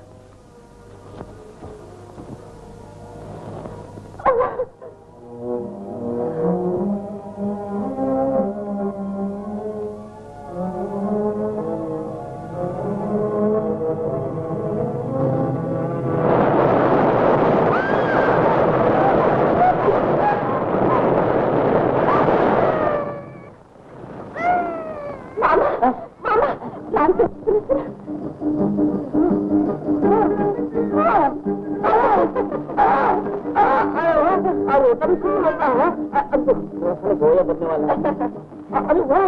Speaker 4: अरे वाह,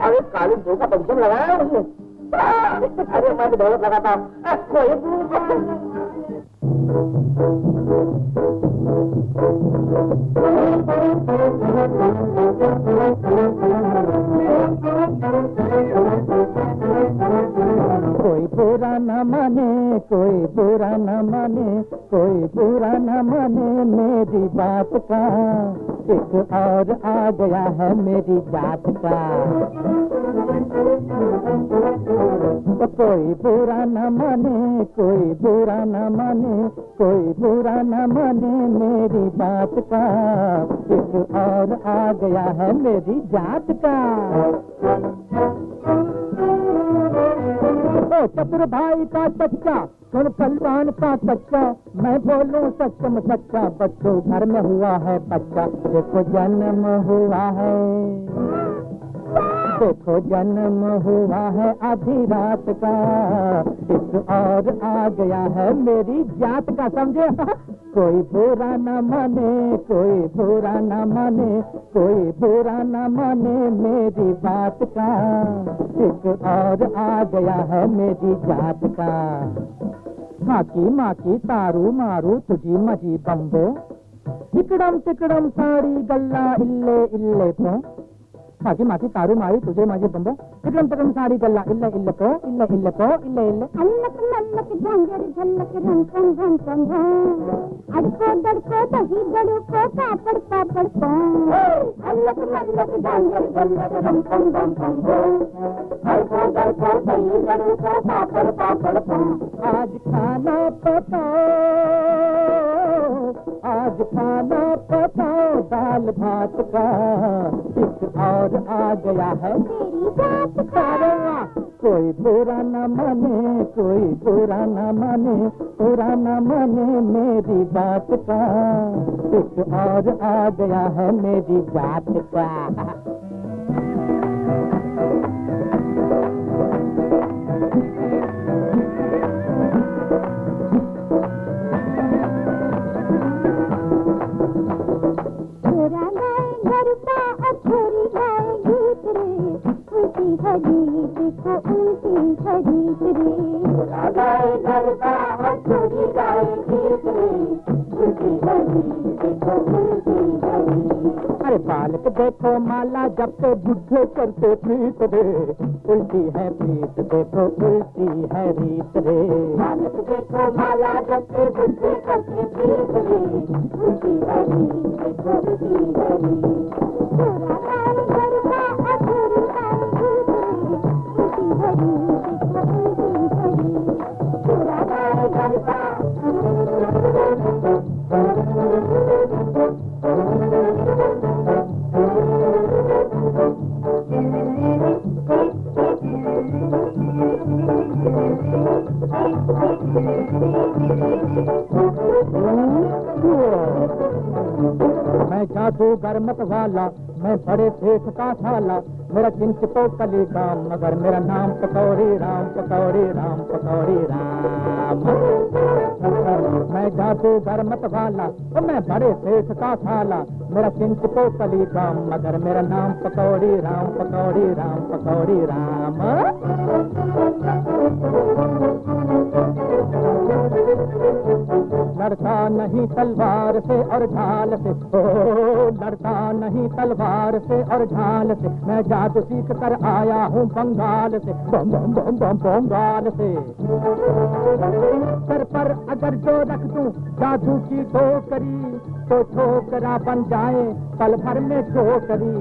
Speaker 4: अरे काली दो का पंचम लगाया है उसने। अरे मैं तो बहुत लगाता हूँ।
Speaker 2: कोई बुरा न माने, कोई बुरा न माने, कोई बुरा न माने मेरी बात का, एक और आ गया है मेरी जात का। तो कोई बुरा न माने, कोई बुरा न माने, कोई बुरा न माने मेरी बात का, एक और आ गया है मेरी जात का। ओ चतुर भाई का सच्चा, सुन पहलवान का सच्चा, मैं बोलूं सच्चम सच्चा, बच्चों घर में हुआ है बच्चा, देखो जन्म हुआ है, देखो जन्म हुआ है आधी रात का, एक और आ गया है मेरी जात का। समझे? कोई बुरा न माने, कोई बुरा न माने, कोई बुरा न माने मेरी बात का, एक और आ गया है मेरी जात का। माकी माकी तारू मारू तुझी मजी बम्बो, इकड़म तिकड़म साड़ी गल्ला इल्ले इल्ले को। माकी माकी तारू मारी तुझे माझी बम्बो, इकड़म तिकड़म साड़ी गल्ला इल्ले इल्ले को, इल्ले इल्ले को, इल्ले इल्ले।
Speaker 5: अल्लक नल्लक झंझर झल्लक रंग रंग रंग रंग, अड़को दड़को दही दड़ो को पापड़ पापड़ को। अल्लक नल्लक झंझर झल्लक रंग रंग रंग रंग, अड़को दड़को दही दड़ो को पापड़ पापड़ को।
Speaker 2: आज खाना पकाओ, आज खाना पकाओ दाल भात का, एक और आ गया है
Speaker 5: मेरी जात का।
Speaker 2: कोई बुरा न माने, कोई बुरा न माने, बुरा न माने मेरी बात का, एक और आ गया है मेरी जात का।
Speaker 1: अरे बालक देखो माला जपते बुद्धे करते प्रीत रे, उल्टी है प्रीत देखो उल्टी है रीत रे। बालक देखो माला जपते बुद्धे करते प्रीत रे, उल्टी है रीत देखो उल्टी है रीत। मैं जादूगर मत वाला, मैं बड़े सेठ का साला, मेरा चिंच तो कली काम, मगर मेरा नाम पकौड़ी राम पकौड़ी राम पकौड़ी राम। मैं जादूगर मत वाला, मैं बड़े सेठ का साला, मेरा चिंच तो कली काम, मगर मेरा नाम पकौड़ी राम पकौड़ी राम पकौड़ी राम। लड़ता नहीं तलवार से और ढाल से, ओ लड़ता नहीं तलवार से और ढाल से, मैं जादू सीख कर आया हूँ बंगाल से, बम बम बम बम बंगाल से। सर पर अगर जो रख दूं जादू की ठोकरी, तो ठोकरा बन जाए पल भर में ठोकरी।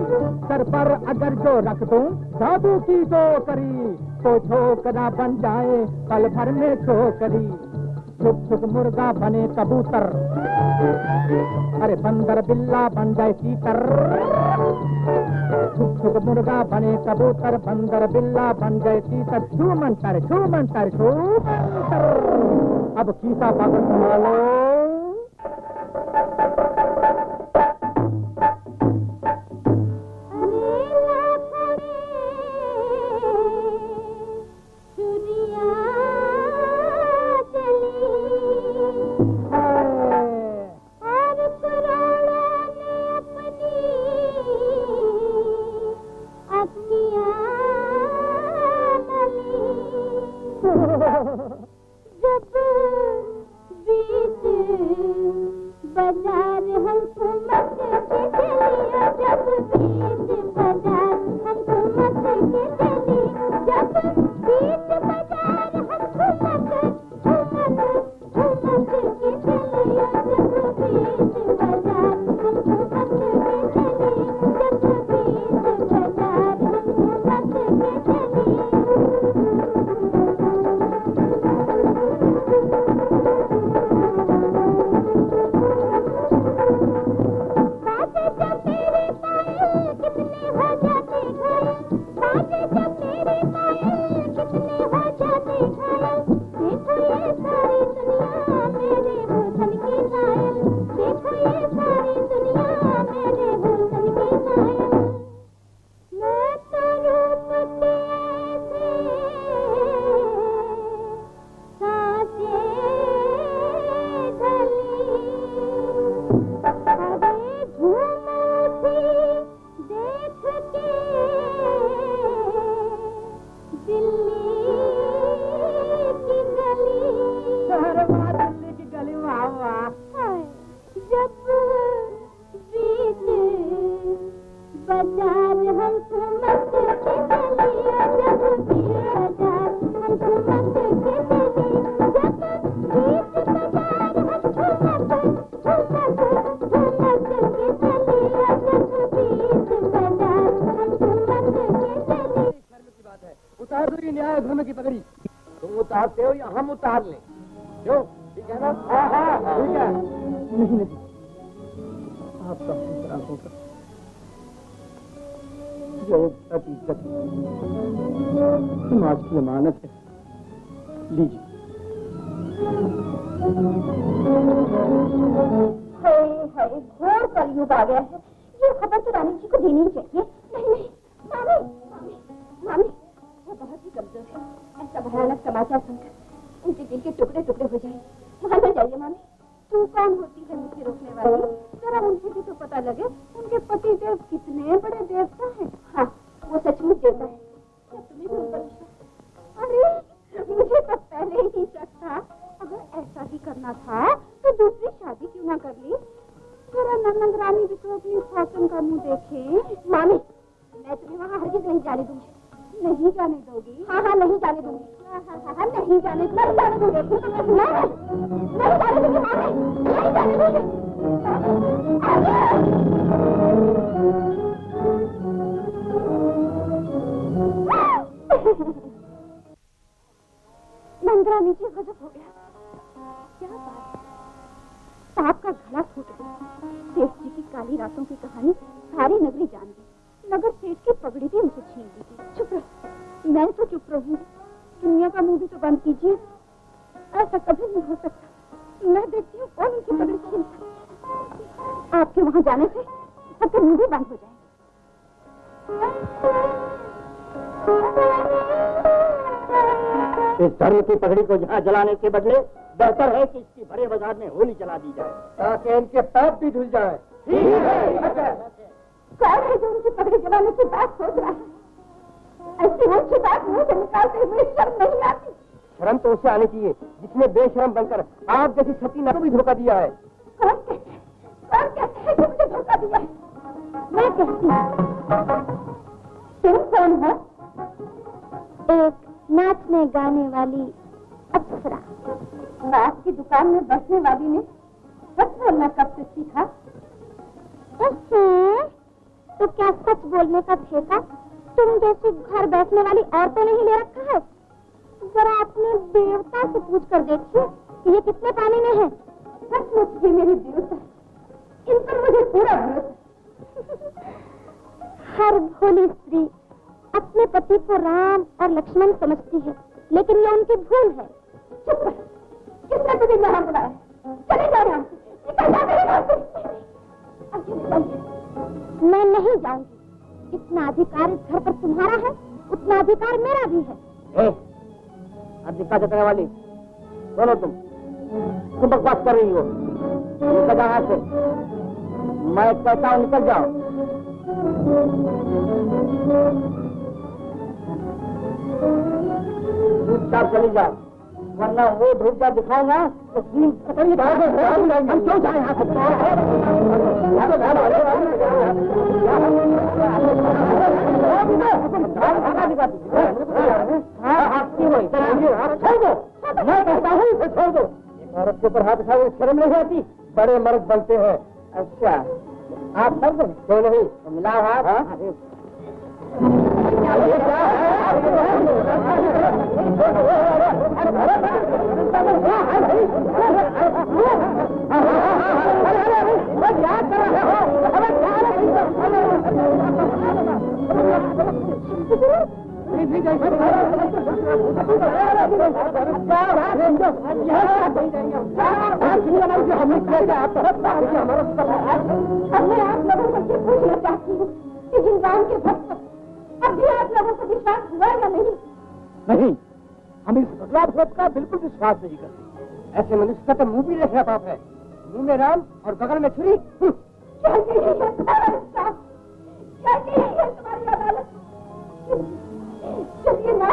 Speaker 1: सर पर अगर जो रख दूं जादू की ठोकरी, तो ठोकरा बन जाए पल भर में ठोकरी। छुप छुप मुर्गा बने कबूतर, अरे बंदर बिल्ला बन जाए तीतर। छुप छुप मुर्गा बने कबूतर, बंदर बिल्ला बन जाए तीतर। छू मंतर छू मंतर छू मंतर। अब खीसा पागल संभालो।
Speaker 3: उतारते हो या हम उतार लें? क्यों? ठीक है ना? हाँ हाँ ठीक है।
Speaker 1: नहीं नहीं, आपका दूसरा होगा जो हकीकत समाज की अमानत है। लीजिए।
Speaker 5: घोर कलयुग आ गया है। ये खबर तो रानी जी को देनी चाहिए। नहीं नहीं मामी मामी मामी, वो बहुत ही कमजोर है। ऐसा भयानक समाचार सुनकर उनके दिल के टुकड़े टुकड़े हो जाए। वहां न जाइए मामी। तू कौन होती है मुझे रोकने वाली? जरा उनसे भी तो पता लगे उनके पति देव कितने बड़े देवता हैं। हाँ वो सचमुच देवता है। क्या तुम्हें भी उनका विश्वास? अरे मुझे तो पहले ही शक था। अगर ऐसा ही करना था तो दूसरी शादी क्यों ना कर ली? जरा ननद रानी भी तो अपनी सौतन का मुंह देखे। मामी, मैं तुम्हें वहाँ हरगिज नहीं जाने दूंगी। नहीं जाने दोगी? हाँ हाँ, नहीं जाने दूंगी। हाँ, नहीं जाने दूंगी। नहीं जाने दूंगी मामी, नहीं जाने दूंगी। नंदरानी जी, गजब हो गया। क्या बात? सांप का गला फूट गया। सेठ जी की काली रातों की कहानी सारी नगरी जान गई। नगर सेठ की पगड़ी भी उनसे छीन ली थी। चुप रहो। मैं तो चुप रहूंगी। दुनिया का मुंह भी तो बंद कीजिए। ऐसा कभी नहीं हो सकता। मैं देखती हूँ कौन उनकी पगड़ी छीनता। आपके वहां जाने से सबके मुंह भी बंद हो जाएंगे।
Speaker 4: इस धर्म की पगड़ी को यहाँ जलाने के बदले बेहतर है कि इसकी बड़े बाजार में होली जला दी जाए,
Speaker 3: ताकि इनके पाप भी धुल जाए।
Speaker 4: ठीक है।
Speaker 5: कौन है जो उनकी पगड़ी जलाने की बात सोच रहा है? ऐसी ऊंची बात मुंह से निकालते हुए शर्म नहीं आती?
Speaker 3: शर्म तो उसे आनी चाहिए जिसने बेशरम बनकर आप जैसी सती को भी धोखा दिया है।
Speaker 5: कौन कहते हैं कि मुझे धोखा दिया है? मैं कहती हूँ। तुम कौन हो? एक नाचने गाने वाली अप्सरा। नाच की दुकान में बैठने वाली ने सच बोलना कब से सीखा? तो क्या सच बोलने का ठेका तुम जैसी घर बैठने वाली औरतों ने ही ले रखा है? जरा अपने देवता से पूछ कर देखिए कि ये कितने पानी में है। सचमुच ये मेरे देवता, इन पर मुझे पूरा भरोसा। हर भोली स्त्री अपने पति को राम और लक्ष्मण समझती है, लेकिन ये उनकी भूल है। चुप रह। किसने तुझे यहाँ बुलाया? चले जाओ यहाँ से। निकल जा मेरे घर से। मैं नहीं जाऊंगी। जितना अधिकार इस घर पर तुम्हारा है, उतना अधिकार मेरा भी है।
Speaker 4: अधिकार जताने वाली बोलो, तुम बकवास कर रही हो। निकल जाओ यहाँ से। मैं कहता हूँ निकल जाओ। चुपचाप चली जाओ, वरना वो धूप दिखाऊंगा तो तीन कतरी हम क्यों जाए यहाँ से। मैं कहता हूँ इसे छोड़ दो। औरत के ऊपर हाथ उठाओ, शर्म नहीं आती? बड़े मर्द बनते हैं। अच्छा, आप सब क्यों नहीं मिला हाथ?
Speaker 5: मैं आप लोगों से पूछना चाहती हूँ कि जिन गांव के भक्त अभी आप लोगों को विश्वास हुआ या नहीं?
Speaker 3: नहीं, हम इस बदलाव का बिल्कुल विश्वास नहीं करते। ऐसे मनुष्य का तो मुंह भी देखना पाप है। मुंह में राम और बगल में छुरी।
Speaker 5: तुम्हारी अदालत। चलिए ना।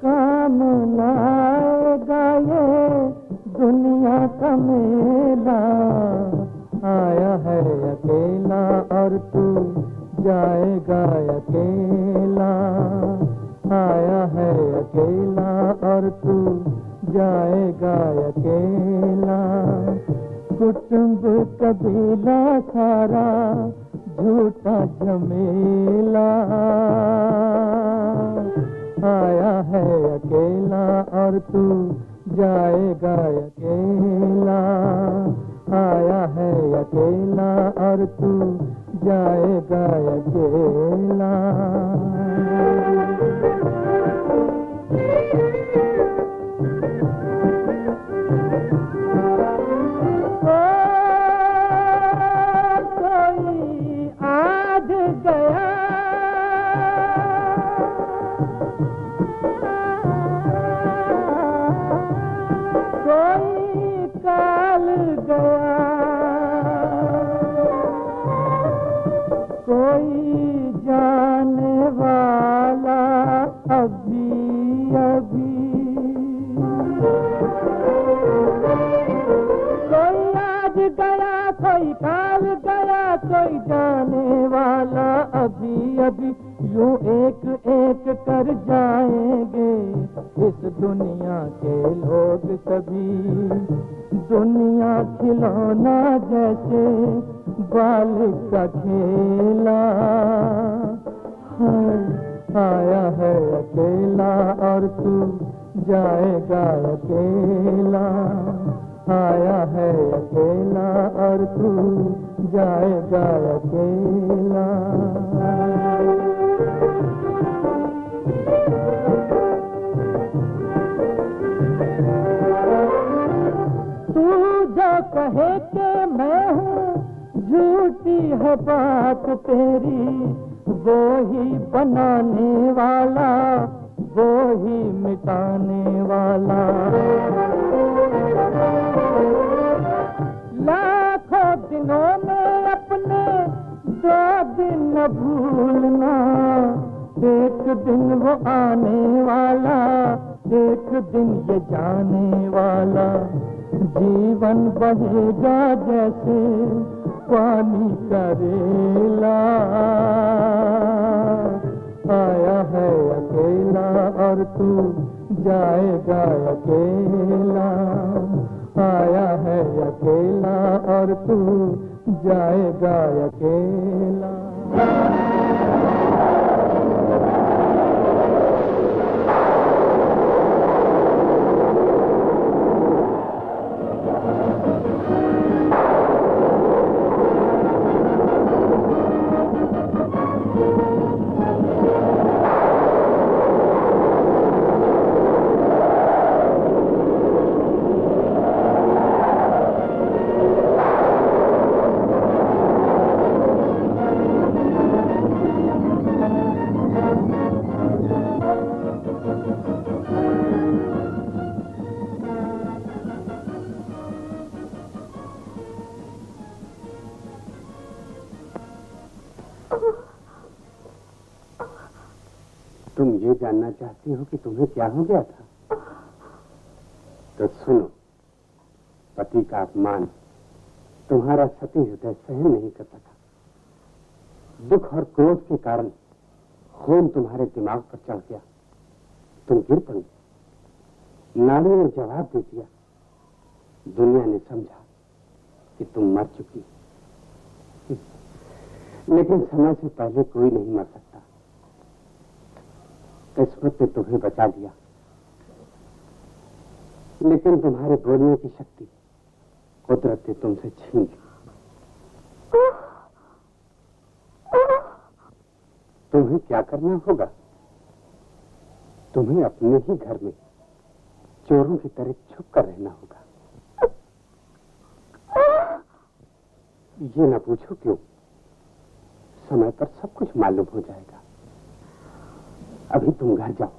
Speaker 2: काम लाएगा ये दुनिया का मेला, आया है अकेला और तू जाएगा अकेला। आया है अकेला और तू जाएगा अकेला। कुटुंब कबीला सारा झूठा झमेला। आया है अकेला और तू जाएगा अकेला। आया है अकेला और तू जाएगा अकेला। कोई आज गया कोई काल गया, कोई जाने अभी अभी। कोई आज गया कोई काल गया कोई जाने वाला अभी अभी, यूं एक एक कर जाएंगे इस दुनिया के लोग सभी। दुनिया खिलौना जैसे बालिक का खेला, आया है अकेला और तू जाएगा अकेला। आया है अकेला और तू जाएगा अकेला। तू जो कहे कि मैं हूँ झूठी है बात तेरी, वो ही बनाने वाला वो ही मिटाने वाला। लाखों दिनों में अपने 2 दिन न भूलना, एक दिन वो आने वाला एक दिन ये जाने वाला। जीवन बहेगा जैसे पानी का रेला, आया है अकेला और तू जाएगा अकेला। आया है अकेला और तू जाएगा अकेला।
Speaker 3: तुम ये जानना चाहती हो कि तुम्हें क्या हो गया था? तो सुनो, पति का अपमान तुम्हारा सती हृदय सहन नहीं कर सका। दुख और क्रोध के कारण खून तुम्हारे दिमाग पर चढ़ गया, तुम गिर पड़ी। नाड़ी ने जवाब दे दिया, दुनिया ने समझा कि तुम मर चुकी। लेकिन समय से पहले कोई नहीं मर सकता। किस्मत ने तुम्हें बचा लिया, लेकिन तुम्हारे बोलने की शक्ति कुदरत ने तुमसे छीन ली। तुम्हें क्या करना होगा? तुम्हें अपने ही घर में चोरों की तरह छुप कर रहना होगा। ये ना पूछो क्यों, समय पर सब कुछ मालूम हो जाएगा। अभी तुम घर जाओ,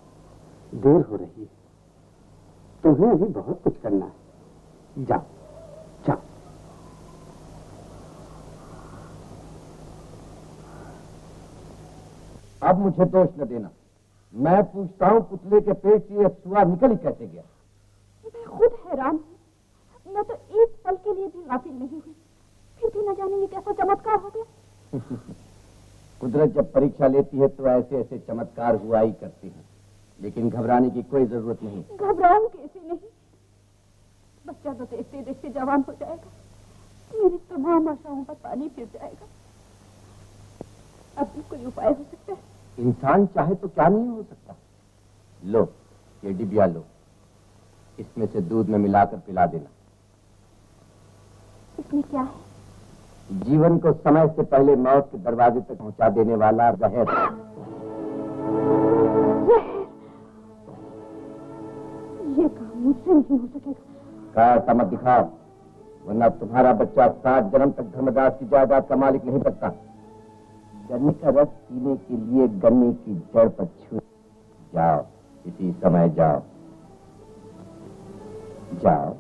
Speaker 3: देर हो रही है। तुम्हें अभी बहुत कुछ करना है। जाओ जाओ।
Speaker 6: अब मुझे दोष न देना। मैं पूछता हूँ, पुतले के पेट से अफसुआ निकल ही कैसे गया?
Speaker 5: मैं खुद हैरान हूँ। मैं तो एक पल के लिए भी गाफिल नहीं हुई, फिर भी न जाने ये कैसा चमत्कार हो गया।
Speaker 6: कुदरत जब परीक्षा लेती है तो ऐसे ऐसे चमत्कार हुआ ही करती है, लेकिन घबराने की कोई जरूरत नहीं।
Speaker 5: घबराऊं कैसे नहीं? बच्चा तो देखते देखते जवान हो जाएगा, मेरी तमाम आशाओं पर पानी फिर जाएगा। अब भी कोई उपाय हो सकता है?
Speaker 6: इंसान चाहे तो क्या नहीं हो सकता। लो ये डिबिया लो, इसमें से दूध में मिलाकर पिला देना।
Speaker 5: इसमें क्या है?
Speaker 6: जीवन को समय से पहले मौत के दरवाजे तक पहुंचा देने वाला जहर।
Speaker 5: ये काम मुझसे नहीं हो सकेगा।
Speaker 6: का मत दिखाओ, वरना तुम्हारा बच्चा 7 जन्म तक धर्मदास की जायदाद का मालिक नहीं बनता। गन्ने का रस पीने के लिए गन्ने की जड़ पर छू जाओ, इसी समय जाओ जाओ।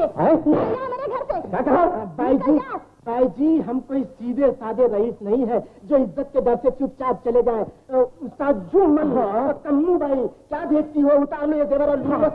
Speaker 5: से, निकल जा मेरे घर से।
Speaker 2: क्या कहा? बाई जी हम कोई सीधे साधे रईस नहीं है जो इज्जत के डर से चुपचाप चले जाए। उस्ताद जो मन हो कम्मू बाई क्या देखती हो, उतार लो ये जेवर और लूंगा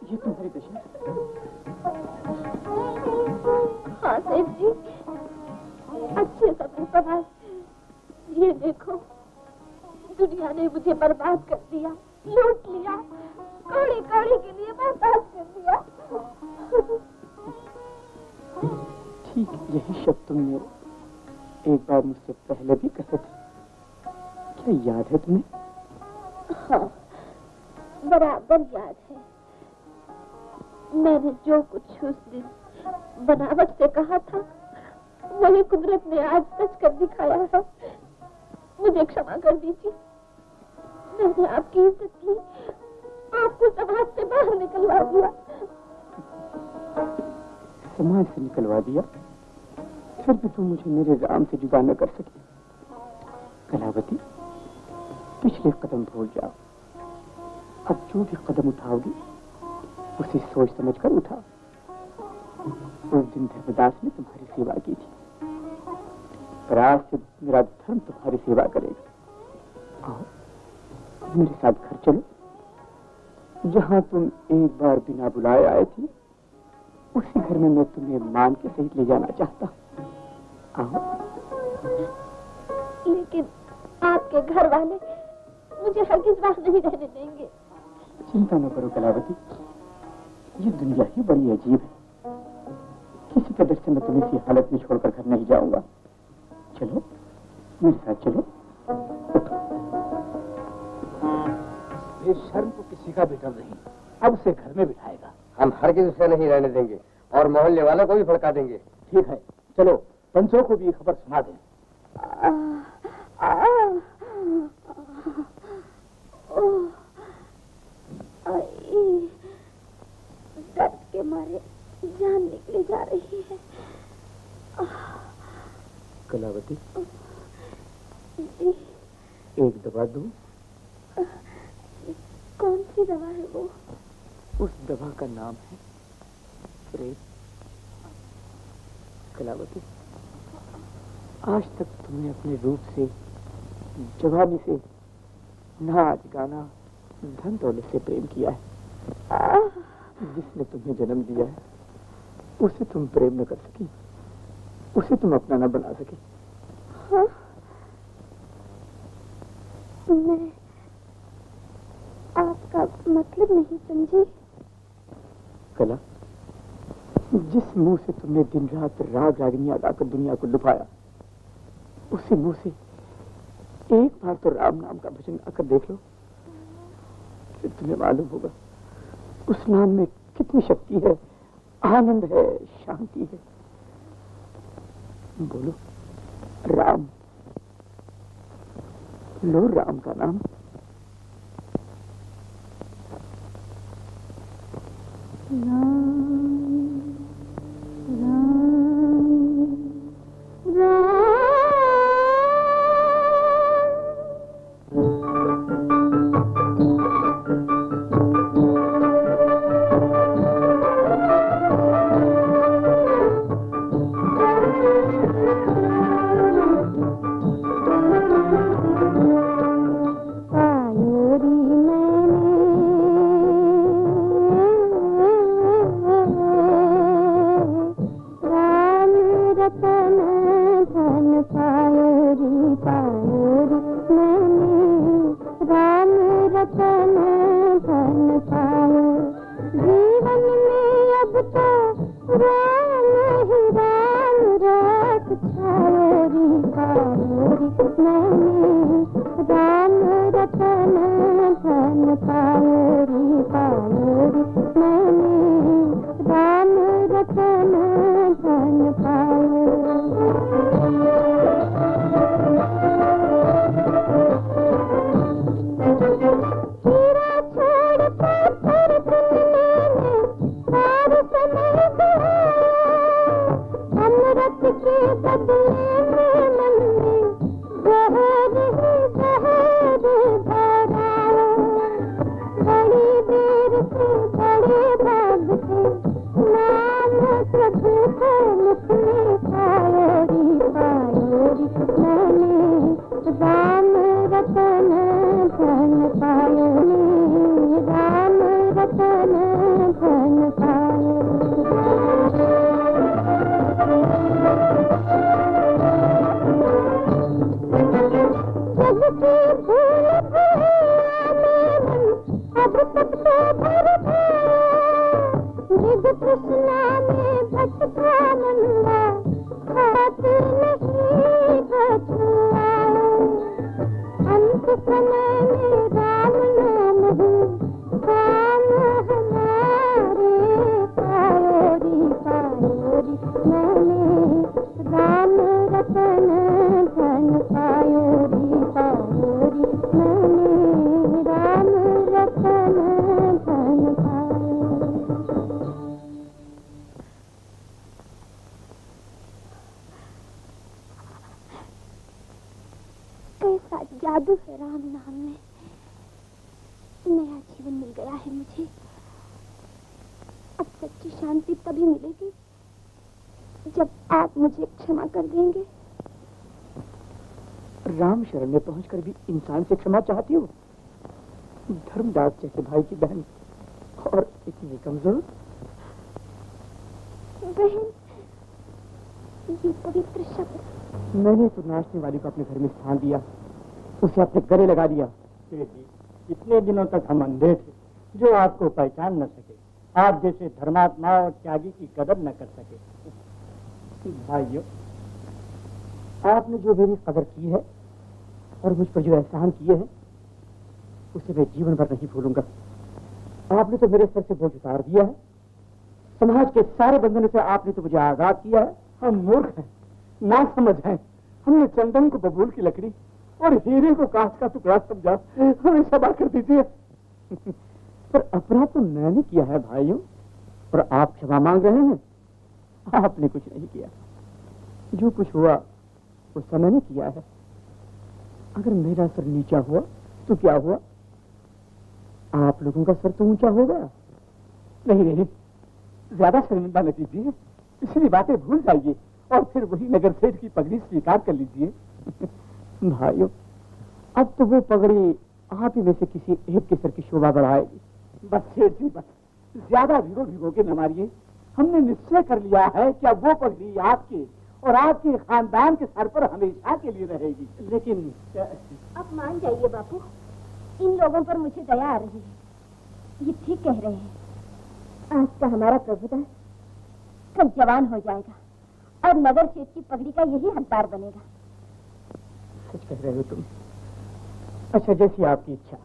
Speaker 2: ये तुम्हारी दशा?
Speaker 5: हाँ सेठ जी, अच्छे समय पर आए। ये देखो दुनिया ने मुझे बर्बाद कर दिया, लूट लिया, कौड़ी कौड़ी के लिए बर्बाद कर दिया।
Speaker 1: ठीक यही शब्द तुमने एक बार मुझसे पहले भी कहे थे, क्या याद है तुम्हें?
Speaker 5: हाँ, बराबर याद है। मैंने जो कुछ उस दिन बनावट से कहा था वही कुदरत ने आज सच कर दिखाया है। मुझे क्षमा कर दीजिए, मैंने आपकी इज्जत की, आपको समाज से बाहर निकलवा दिया।
Speaker 1: समाज से निकलवा दिया? फिर भी तुम मुझे मेरे राम से जुदा न कर सकी। कलावती, पिछले कदम भूल जाओ। अब जो भी कदम उठाओगी उसे सोच समझ कर उठाओ। उस दिन धर्मदास ने तुम्हारी सेवा की थी, पर आज से मेरा धर्म तुम्हारी सेवा करेगा। आओ मेरे साथ घर चलो, जहां तुम एक बार बिना बुलाए आए थी उसी घर में मैं तुम्हें मान के सहित ले जाना चाहता हूँ। आओ।
Speaker 5: लेकिन आपके घर वाले मुझे हरगिज़ वहां नहीं रहने देंगे।
Speaker 1: चिंता न करो कलावती, ये दुनिया ही बड़ी अजीब है। किसी कदर से मैं तुम्हें इसी हालत में छोड़कर घर नहीं जाऊंगा। चलो मेरे साथ चलो।
Speaker 2: बेशर्म को किसी का भी डर नहीं, अब उसे घर में बिठाएगा।
Speaker 3: हम हरगिज़ उसे नहीं रहने देंगे और मोहल्ले वालों को भी भड़का देंगे।
Speaker 2: ठीक है, चलो पंचों को भी खबर सुना दें।
Speaker 5: दर्द के मारे जान निकली जा रही है।
Speaker 1: कलावती,
Speaker 5: जी
Speaker 1: एक दवा दूं?
Speaker 5: कौन सी दवा है वो?
Speaker 1: उस दवा का नाम है प्रेम। कलावती, आज तक तुमने अपने रूप से, जवानी से, नाच गाना, धन दौलत से प्रेम किया है। जिसने तुम्हें जन्म दिया है उसे तुम प्रेम न कर सकी, उसे तुम अपना न बना सकी।
Speaker 5: हाँ? मैं आपका मतलब नहीं समझी।
Speaker 1: कला, जिस मुंह से तुमने दिन रात राग रागिनियां गाकर दुनिया को लुभाया, उसी मुंह से एक बार तो राम नाम का भजन आकर देख लो, फिर तुम्हें मालूम होगा उस नाम में कितनी शक्ति है, आनंद है, शांति है। बोलो राम, लो राम का नाम।
Speaker 5: रतन धन पायो रे मैंने राम रतन धन पायो। जीवन में अब तो राम ही राम रत छायो रे मैंने राम रतन धन पायो रे मैंने राम रतन धन पायो। हीरा छोड़ पत्थर चुनने सार समय गया। अमृत के बदले में मन में जहर ही जहर भराया। बड़ी देर से बड़े भाग से नाम प्रभु को मुख में पायो रे मैंने राम रतन धन पायो राम रतन धन पायो। जग की भूल भुलैया में मन अब तक तो भर गया। निज कृष्णा में भटका नंदा हाथ नहीं बचुआया। अंत समय में राम नाम ही काम हमारे पायो रे मैंने राम रतन धन पायो रे मैंने राम रतन धन पायो। कैसा जादू है राम नाम में। नया जीवन मिल गया है मुझे। अब सच्ची शांति तभी मिलेगी जब आप मुझे क्षमा कर देंगे।
Speaker 1: राम शरण में पहुंचकर भी इंसान से क्षमा चाहती हो? धर्मदास जैसे भाई की बहन और इतनी कमजोर।
Speaker 5: बहन, ये पवित्र शब्द।
Speaker 1: मैंने तो नाचने वाली को अपने घर में स्थान दिया, उसे अपने गले लगा दिया।
Speaker 2: इतने दिनों तक हम अंधे थे जो आपको पहचान न सके, आप जैसे धर्मात्मा और त्यागी की कदर न कर सके। भाइयों,
Speaker 1: आपने जो मेरी कदर की है और मुझ पर जो एहसान किए हैं उसे मैं जीवन भर नहीं भूलूंगा। आपने तो मेरे सर से बोझ उतार दिया है। समाज के सारे बंधनों से आपने तो मुझे आजाद किया है।
Speaker 2: हम मूर्ख हैं, ना समझ हैं। हमने चंदन को बबूल की लकड़ी और हीरे को कांच का टुकड़ा समझा। हमें क्षमा कर दीजिए।
Speaker 1: पर अपराध तो मैंने किया है भाइयों, और आप क्षमा मांग रहे हैं। आपने कुछ नहीं किया। जो कुछ हुआ वो समय ने किया है। अगर मेरा सर नीचा हुआ तो क्या हुआ? आप लोगों का सर तो ऊंचा होगा।
Speaker 2: नहीं नहीं, ज्यादा शर्मिंदा न कीजिए। पिछली बातें भूल जाइए और फिर वही नगर सेठ की पगड़ी स्वीकार कर लीजिए।
Speaker 1: भाइयों, अब तो वो पगड़ी आप ही में से किसी एक के सर की शोभा बढ़ाएगी।
Speaker 2: बस सेठ जी, बस ज्यादा भिगो के न मारिए। हमने निश्चय कर लिया है कि अब वो पगड़ी आपके और आपके खानदान के सर पर हमेशा के लिए रहेगी। लेकिन
Speaker 5: अब मान जाइए बापू, इन लोगों पर मुझे दया आ रही है। ये ठीक कह रहे हैं। आज का हमारा प्रभुदास कल जवान हो जाएगा और नगर सेठ की पगड़ी का यही हकदार बनेगा।
Speaker 1: सच कह रहे हो तुम। अच्छा, जैसी आपकी इच्छा।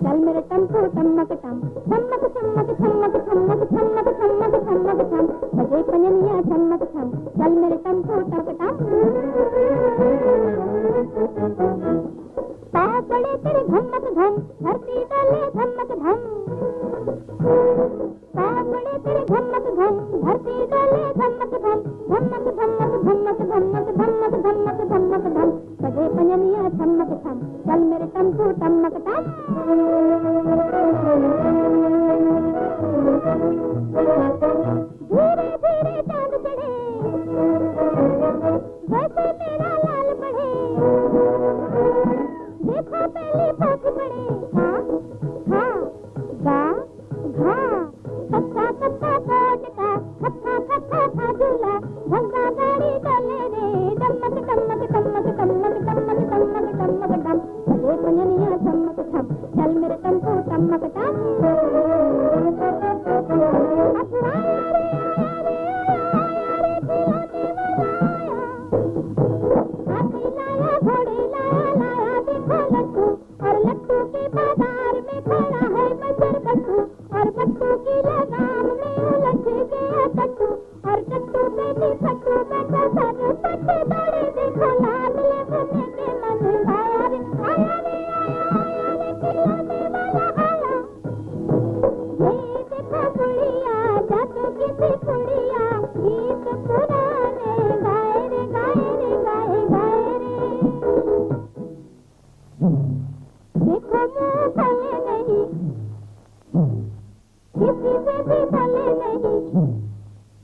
Speaker 5: चल मेरे टम्पू टम्मक टम, ठम्मक ठम्मक ठम्मक ठम्मक ठम्मक ठम्मक ठम्मक ठम, बजे पंजनिया ठम्मक ठम। चल मेरे टम्पू टम्मक टम। पाँव पड़े तेरे धम्मक धम, धरती डले धम्मक धम। पाँव पड़े तेरे धम्मक धम, धरती डले धम्मक धम। धम्मक धम्मक धम्मक धम्मक धम्मक धम्मक धम्मक धम, बजे पंजनिया ठम्मक ठम। चल मेरे टम्पू टम्मक टम। धीरे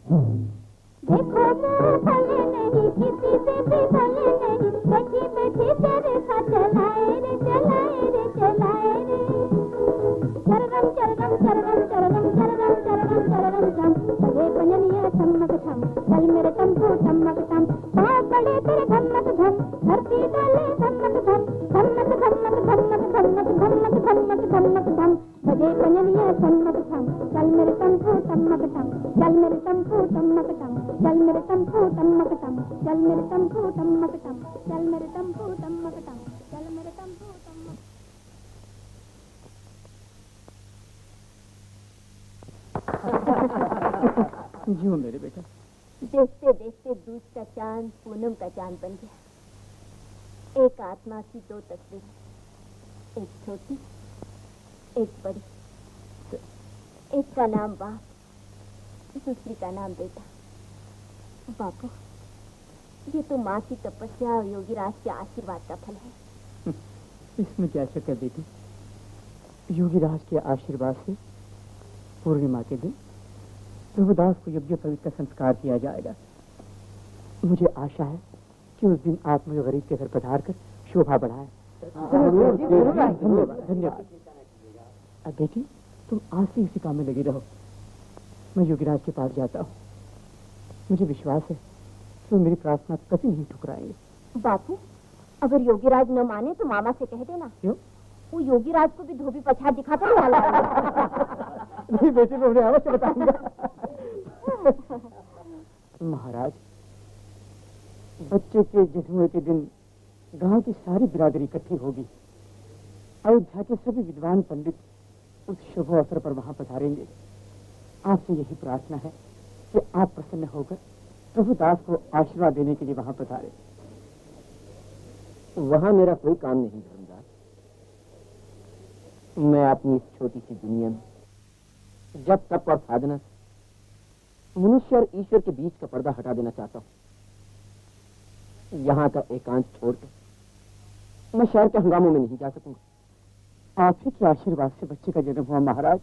Speaker 5: देखो भले नहीं किसी से भी भले नहीं, बैठी बैठी तेरे साथ चलाए रे चलाए रे चलाए रे। चररम चररम चररम चररम चररम चररम चररम चम, बजे पंजनिया ठमक ठम, चल मेरे टम्पू टमक टम। पाँव पड़े तेरे धमक धम, धरती डोले धमक धम, धमक धमक धमक धमक धमक धमक धमक धम, बजे पंजनिया ठमक ठम, चल मेरे टम्पू टमक टम, चल मेरे टम्पू टमक टम, चल मेरे टम्पू टमक टम, चल मेरे टम्पू टमक टम, चल मेरे टम्पू टमक टम, चल मेरे टम्पू टमक।
Speaker 1: जियो मेरे बेटा।
Speaker 5: देखते देखते दूध का चांद पूनम का चांद बन गया। एक आत्मा की दो तस्वीरें, एक छोटी एक बड़ी, एक का नाम बाप, दूसरी का नाम बेटा। बापू, ये तो माँ की तपस्या और योगीराज के आशीर्वाद का फल है।
Speaker 1: इसमें क्या शक है बेटी, योगीराज के आशीर्वाद से पूर्णिमा के दिन प्रभुदास को यज्ञ पवित्र का संस्कार किया जाएगा। मुझे आशा है कि उस दिन आप मुझे गरीब के घर पधार कर शोभा बढ़ाए। धन्यवाद धन्यवाद। अब बेटी तुम आज से इसी काम में लगी रहो, मैं योगीराज के पास जाता हूँ। मुझे विश्वास है तो मेरी प्रार्थना कभी नहीं ठुकराएंगे।
Speaker 5: बापू, अगर योगीराज न माने तो मामा से कह देना।
Speaker 1: क्यों?
Speaker 5: वो योगीराज को भी धोबी पछाड़ दिखाता नहीं वाला
Speaker 1: नहीं बेटी, मैं उन्हें अवश्य बताऊंगा। महाराज, बच्चे के जन्म के दिन गांव की सारी बिरादरी इकट्ठी होगी। अयोध्या के सभी विद्वान पंडित उस शुभ अवसर पर वहां पधारेंगे। आपसे यही प्रार्थना है कि आप प्रसन्न होकर प्रभुदास को आशीर्वाद देने के लिए वहां पधारे।
Speaker 3: वहां मेरा कोई काम नहीं धर्मदास। मैं अपनी इस छोटी सी दुनिया में जब तप और साधना मनुष्य और ईश्वर के बीच का पर्दा हटा देना चाहता हूं। यहाँ का एकांत छोड़कर मैं शहर के हंगामों में नहीं जा सकूंगा।
Speaker 1: आप ही के आशीर्वाद से बच्चे का जन्म हुआ महाराज,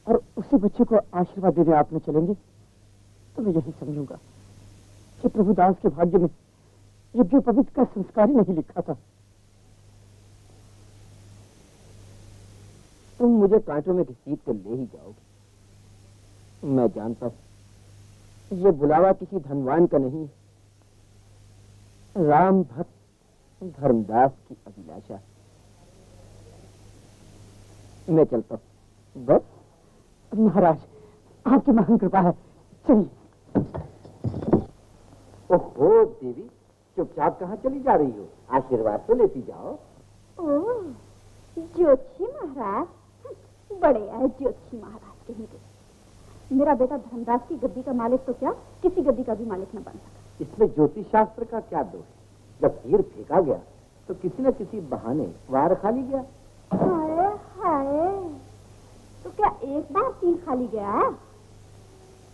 Speaker 1: और उसी बच्चे को आशीर्वाद देने आप में चलेंगे तो मैं यही समझूंगा कि प्रभुदास के भाग्य में यज्ञ पवित्र का संस्कार ही नहीं लिखा था।
Speaker 3: तुम मुझे कांटों में घसीट कर ले ही जाओगे। मैं जानता हूं ये बुलावा किसी धनवान का नहीं, राम भक्त धर्मदास की अभिलाषा। मैं चलता हूं। बस
Speaker 1: महाराज, आपकी महान कृपा है, चलिए।
Speaker 3: ओहो देवी, चुपचाप कहाँ चली जा रही हो? आशीर्वाद तो लेती जाओ।
Speaker 5: ओह, ज्योतिषी महाराज, बड़े आए ज्योतिषी महाराज कहीं के। मेरा बेटा धर्मदास की गद्दी का मालिक तो क्या, किसी गद्दी का भी मालिक न बन सका।
Speaker 3: इसमें ज्योतिष शास्त्र का क्या दोष? जब तीर फेंका गया तो किसी न किसी बहाने वार खाली गया।
Speaker 5: हाय हाय, तो क्या एक बार तीर खाली गया?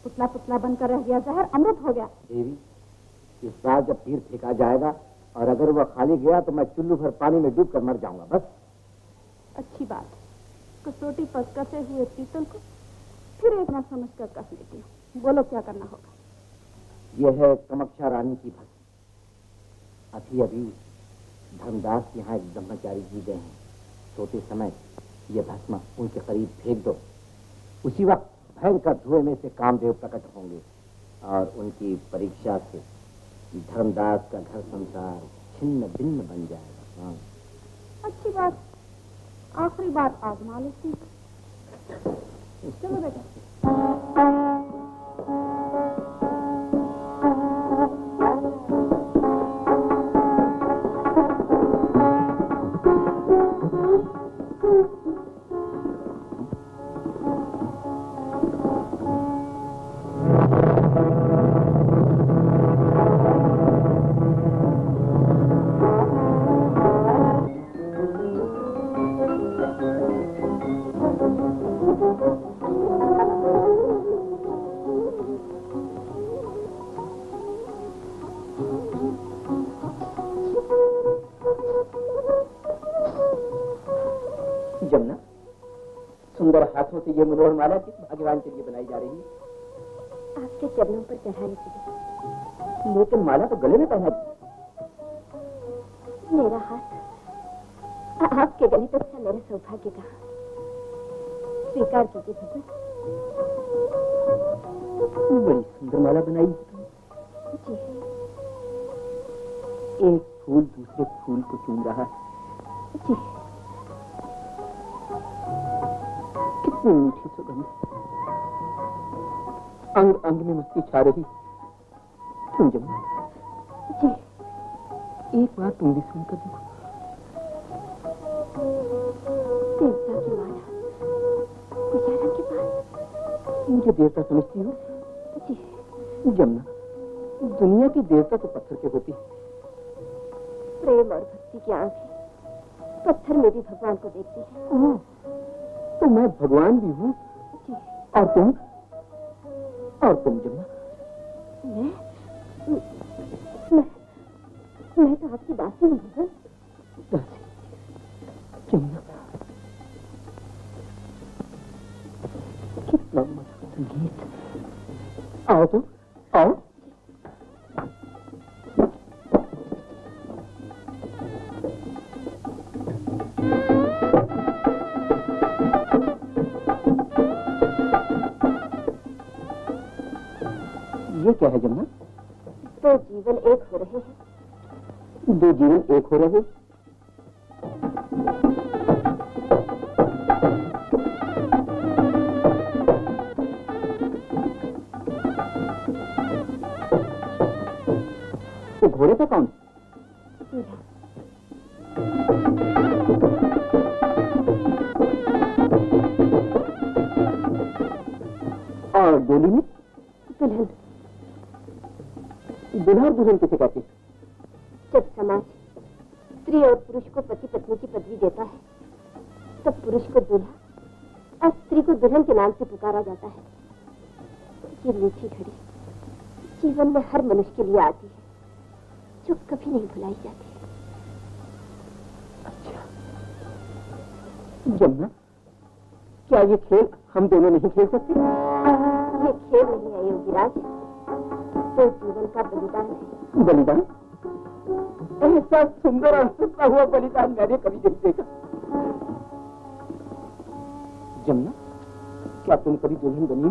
Speaker 5: पुतला पुतला बनकर रह गया, जहर अमृत हो गया।
Speaker 3: देवी, इस बार जब तीर फेंका जाएगा और अगर वह खाली गया तो मैं चुल्लू भर पानी में डूब कर मर जाऊंगा। बस
Speaker 5: अच्छी बात, कसौटी पर कसे हुए पीतल को फिर एक ना समझ कर कस लेती हूँ। बोलो क्या करना होगा?
Speaker 3: यह है कमक्षा रानी की भस्म। अभी अभी धर्मदास के यहाँ एक ब्रह्मचारी जी गए हैं। सोते समय यह भस्म उनके करीब फेंक दो। उसी वक्त भयंकर धुएं में से कामदेव प्रकट होंगे और उनकी परीक्षा से धर्मदास का घर संसार छिन्न भिन्न बन जाएगा। हाँ।
Speaker 5: अच्छी बात, आखिरी बार आजमा लेती हूँ। चलो बेटा।
Speaker 3: जमुना, सुंदर हाथों से ये मनोहर माला किस भाग्यवान के लिए बनाई जा रही है?
Speaker 5: आपके चरणों पर चढ़ाने के लिए।
Speaker 1: लेकिन माला तो गले में पहना दी।
Speaker 5: मेरा हाथ आपके गले तक था मेरे सौभाग्य का। स्वीकार कीजिए भगवान।
Speaker 1: बड़ी सुंदर माला बनाई
Speaker 5: जी।
Speaker 1: एक फूल दूसरे फूल को चूम रहा है।
Speaker 5: जी।
Speaker 1: कितनी मीठी सुगंध, अंग अंग में मस्ती छा रही। तुम जमुना
Speaker 5: जी।
Speaker 1: एक बार तुम भी सुनकर देखो।
Speaker 5: देवता की माला गुजारा के पास।
Speaker 1: मुझे देवता समझती हो?
Speaker 5: जी।
Speaker 1: जमुना, दुनिया की देवता तो पत्थर के होती है।
Speaker 5: प्रेम और भक्ति की आंखें पत्थर में भी भगवान को देखती है।
Speaker 1: तो मैं भगवान भी हूँ।
Speaker 5: जी।
Speaker 1: और तुम जमुना?
Speaker 5: मैं तो आपकी दासी हूँ भगवान।
Speaker 1: दासी? जमुना, कितना मधुर संगीत। आओ तो, आओ। ये क्या है जमुना?
Speaker 5: दो जीवन एक हो रहे हैं।
Speaker 1: दो जीवन एक हो रहे? तो घोड़े पे कौन? और डोली में?
Speaker 5: दुल्हन।
Speaker 1: दुल्हा और दुल्हन किसे कहते हैं?
Speaker 5: जब समाज स्त्री और पुरुष को पति पत्नी की पदवी देता है, तब पुरुष को दूल्हा और स्त्री को दुल्हन के नाम से पुकारा जाता है। ये मीठी घड़ी जीवन में हर मनुष्य के लिए आती है, जो कभी नहीं भुलाई जाती।
Speaker 1: अच्छा जमुना, क्या ये खेल हम दोनों नहीं खेल सकते?
Speaker 5: ये खेल नहीं है योगीराज, तो जीवन का बलिदान है।
Speaker 1: बलिदान? ऐसा सुंदर और सस्ता हुआ बलिदान मैंने कभी नहीं देखा। जमुना, क्या तुम कभी दुल्हन बनी हो?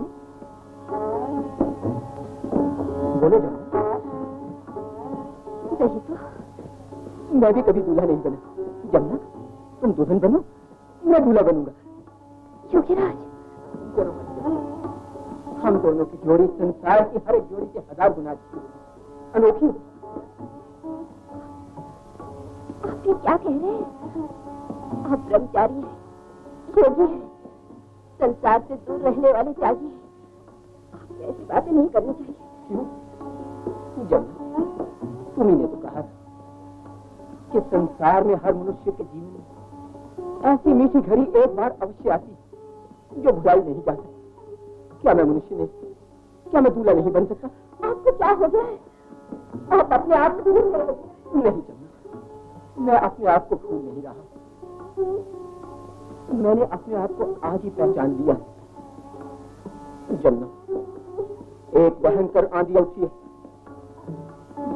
Speaker 1: बोलो जमुना।
Speaker 5: नहीं तो
Speaker 1: मैं भी कभी दूल्हा नहीं बना। जमुना, तुम दुल्हन बनो, मैं दूल्हा बनूंगा।
Speaker 5: योगीराज,
Speaker 1: हम दोनों की जोड़ी संसार की हर एक जोड़ी से 1000 गुना अच्छी होगी, अनोखी होगी।
Speaker 5: आप ये क्या कह रहे हैं? आप ब्रह्मचारी हैं, योगी हैं, संसार से दूर रहने वाले त्यागी हैं। आपको ऐसी बातें नहीं करनी चाहिए।
Speaker 1: क्यों? जमुना, तुम्ही ने तो कहा था कि संसार में हर मनुष्य के जीवन में ऐसी मीठी घड़ी एक बार अवश्य आती है जो भुलाई नहीं जा सकती। क्या मैं मनुष्य नहीं, क्या मैं दूल्हा नहीं बन सकता?
Speaker 5: आपको क्या हो गया है? आप अपने आप को भूल गए।
Speaker 1: नहीं जमुना, मैं अपने आप को भूल नहीं रहा। मैंने अपने आप को आज ही पहचान लिया। जमुना, एक भयंकर आंधी उठी है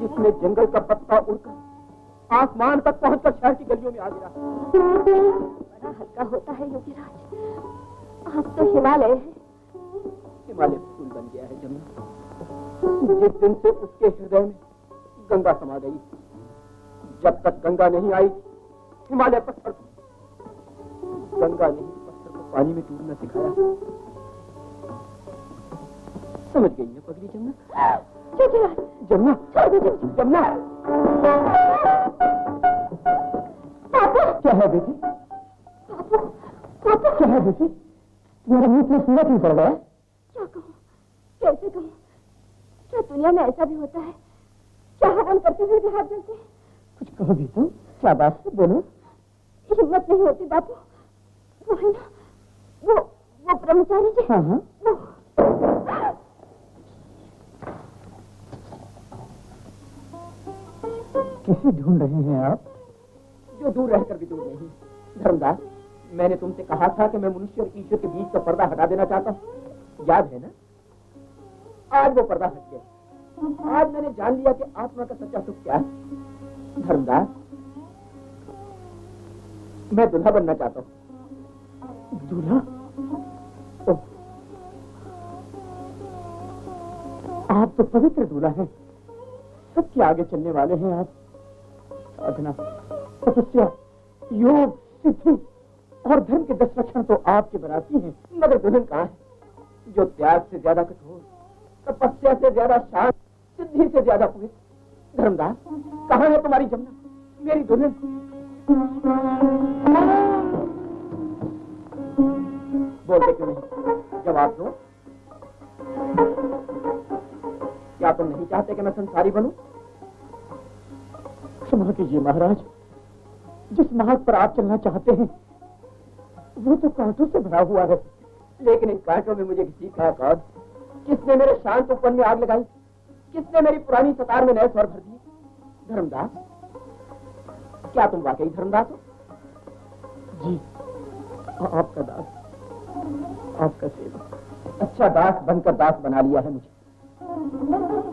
Speaker 1: जिसमें जंगल का पत्ता उड़कर आसमान तक पहुंचकर शहर की गलियों में आ गिरा।
Speaker 5: बड़ा हल्का होता है योगीराज, आप तो हिमालय है।
Speaker 1: हिमालय फूल बन गया है जमुना। जिस दिन से उसके हृदय में गंगा समा गई, जब तक गंगा नहीं आई हिमालय पत्थर को, गंगा ने पत्थर को पानी में डूबना सिखाया। समझ गई ना पगली जमुना? जमुना, जमुना, क्या है बेटी? क्या है बेटी? तुम्हारा मुंह इतना सूखा क्यों पड़ गया?
Speaker 5: क्या कहूँ, कैसे कहूँ? क्या दुनिया में ऐसा भी होता है? क्या हवन करते हुए भी हाथ जलते हैं?
Speaker 1: कुछ कहो भी तुम, क्या बात है, बोलो।
Speaker 5: हिम्मत नहीं होती बापू। वो है ना, वो ब्रह्मचारी जी।
Speaker 1: हाँ हाँ। किसे ढूंढ रहे हैं आप? जो दूर रहकर भी दूर नहीं। धर्मदास, मैंने तुमसे कहा था कि मैं मनुष्य और ईश्वर के बीच का पर्दा हटा देना चाहता हूँ, याद है ना?
Speaker 2: आज वो पर्दा हट गया। आज मैंने जान लिया कि आत्मा का सच्चा सुख क्या है। धर्मदास, मैं दूल्हा बनना चाहता हूँ।
Speaker 1: दूल्हा? आप तो पवित्र दूल्हा हैं, सबके आगे चलने वाले हैं आप। साधना, तपस्या, योग, सिद्धि और धर्म के 10 लक्षण तो आपके बराती हैं।
Speaker 2: मगर दुल्हन कहाँ है, जो त्याग से ज्यादा कठोर, तपस्या से ज्यादा शांत, सिद्धि से ज्यादा पवित्र? धर्मदास, कहाँ है तुम्हारी जमुना, मेरी दुल्हन? बोलते क्यों नहीं? जवाब दो। क्या तुम नहीं चाहते कि मैं संसारी बनूं?
Speaker 1: क्षमा कीजिए महाराज, जिस मार्ग पर आप चलना चाहते हैं वो तो कांटों से भरा हुआ है।
Speaker 2: लेकिन इन कांटों में मुझे किसी का कौन? किसने मेरे शांत उपवन में आग लगाई? किसने मेरी पुरानी सतार में नए स्वर भर दिए? धर्मदास, क्या तुम वाकई धर्मदास हो?
Speaker 1: जी, आपका दास, आपका सेवक।
Speaker 2: अच्छा, दास बनकर दास बना लिया है मुझे।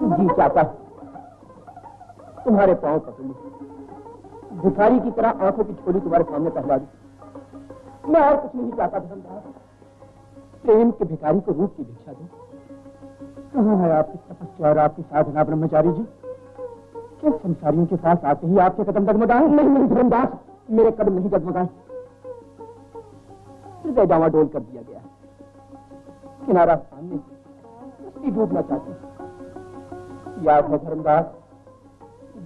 Speaker 2: जी चाहता है तुम्हारे पांव पकड़ लूं, भिखारी की तरह आंखों की झोली तुम्हारे सामने पहला दूं। मैं और कुछ नहीं चाहता धर्मदास, प्रेम के भिखारी को रूप की भिक्षा दूं।
Speaker 1: कहाँ है आपकी तपस्या और आपकी साधना ब्रह्मचारी जी? क्या संसारियों के पास आते ही आपके कदम डगमगाए?
Speaker 2: नहीं नहीं धर्मदास, मेरे कदम नहीं डगमगाए। हृदय डावाडोल कर दिया गया है, किनारा सामने उसकी डूबना चाहती है। याद है धर्मदास,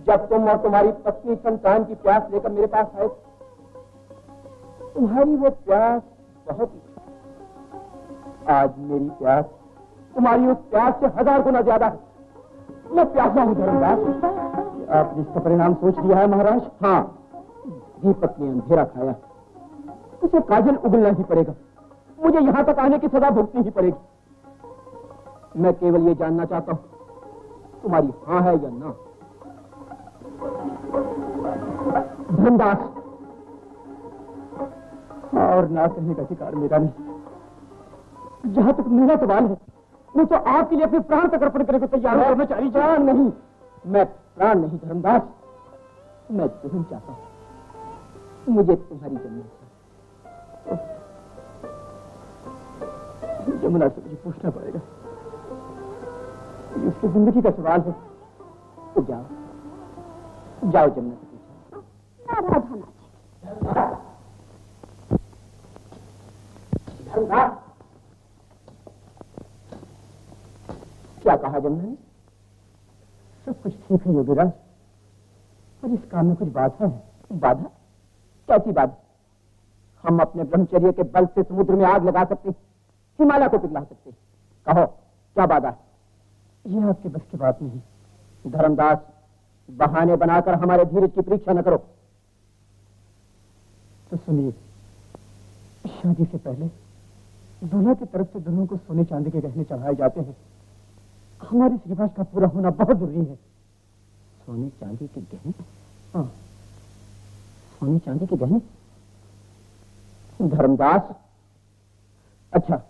Speaker 2: जब तुम और तुम्हारी पत्नी संतान की प्यास लेकर मेरे पास आए, तुम्हारी वो प्यास बहुत ही। आज मेरी प्यास तुम्हारी उस प्यास से 1000 गुना ज्यादा है। मैं प्यासा हूं धर्मदास।
Speaker 1: आपने इसका परिणाम सोच लिया है महाराज?
Speaker 2: हाँ, दीपक ने अंधेरा खाया, उसे काजल उगलना ही पड़ेगा। मुझे यहां तक आने की सजा भुगतनी ही पड़ेगी। मैं केवल ये जानना चाहता हूं तुम्हारी हाँ है या ना। धर्मदास,
Speaker 1: और ना कहने का अधिकार मेरा नहीं। जहां तक मेरा सवाल है, मैं तो आपके लिए अपने प्राण तक अर्पण करने को तैयार हूं।
Speaker 2: कर्मचारी जान नहीं, मैं प्राण नहीं धर्मदास, मैं दुल्हन चाहता हूं। मुझे तुम्हारी जमीन
Speaker 1: जमुना से मुझे पूछना पड़ेगा, ये उसकी जिंदगी का सवाल है।
Speaker 2: तो जाओ जाओ जमुना से पूछो। धर्मदास, क्या कहा जमुना ने?
Speaker 1: सब कुछ ठीक है योगीराज, पर इस काम में कुछ बाधा है।
Speaker 2: बाधा? कैसी बाधा? हम अपने ब्रह्मचर्य के बल से समुद्र में आग लगा सकते, हिमालय को पिघला सकते। कहो क्या बाधा है?
Speaker 1: ये आपके बस की बात नहीं।
Speaker 2: धर्मदास, बहाने बनाकर हमारे धीरज की परीक्षा न करो।
Speaker 1: तो सुनिए, शादी से पहले दूल्हा की तरफ से दुल्हन को सोने चांदी के गहने चढ़ाए जाते हैं। हमारे इस रिवाज का पूरा होना बहुत जरूरी है।
Speaker 2: सोने चांदी के गहने?
Speaker 1: हाँ,
Speaker 2: सोने चांदी के गहने? धर्मदास, अच्छा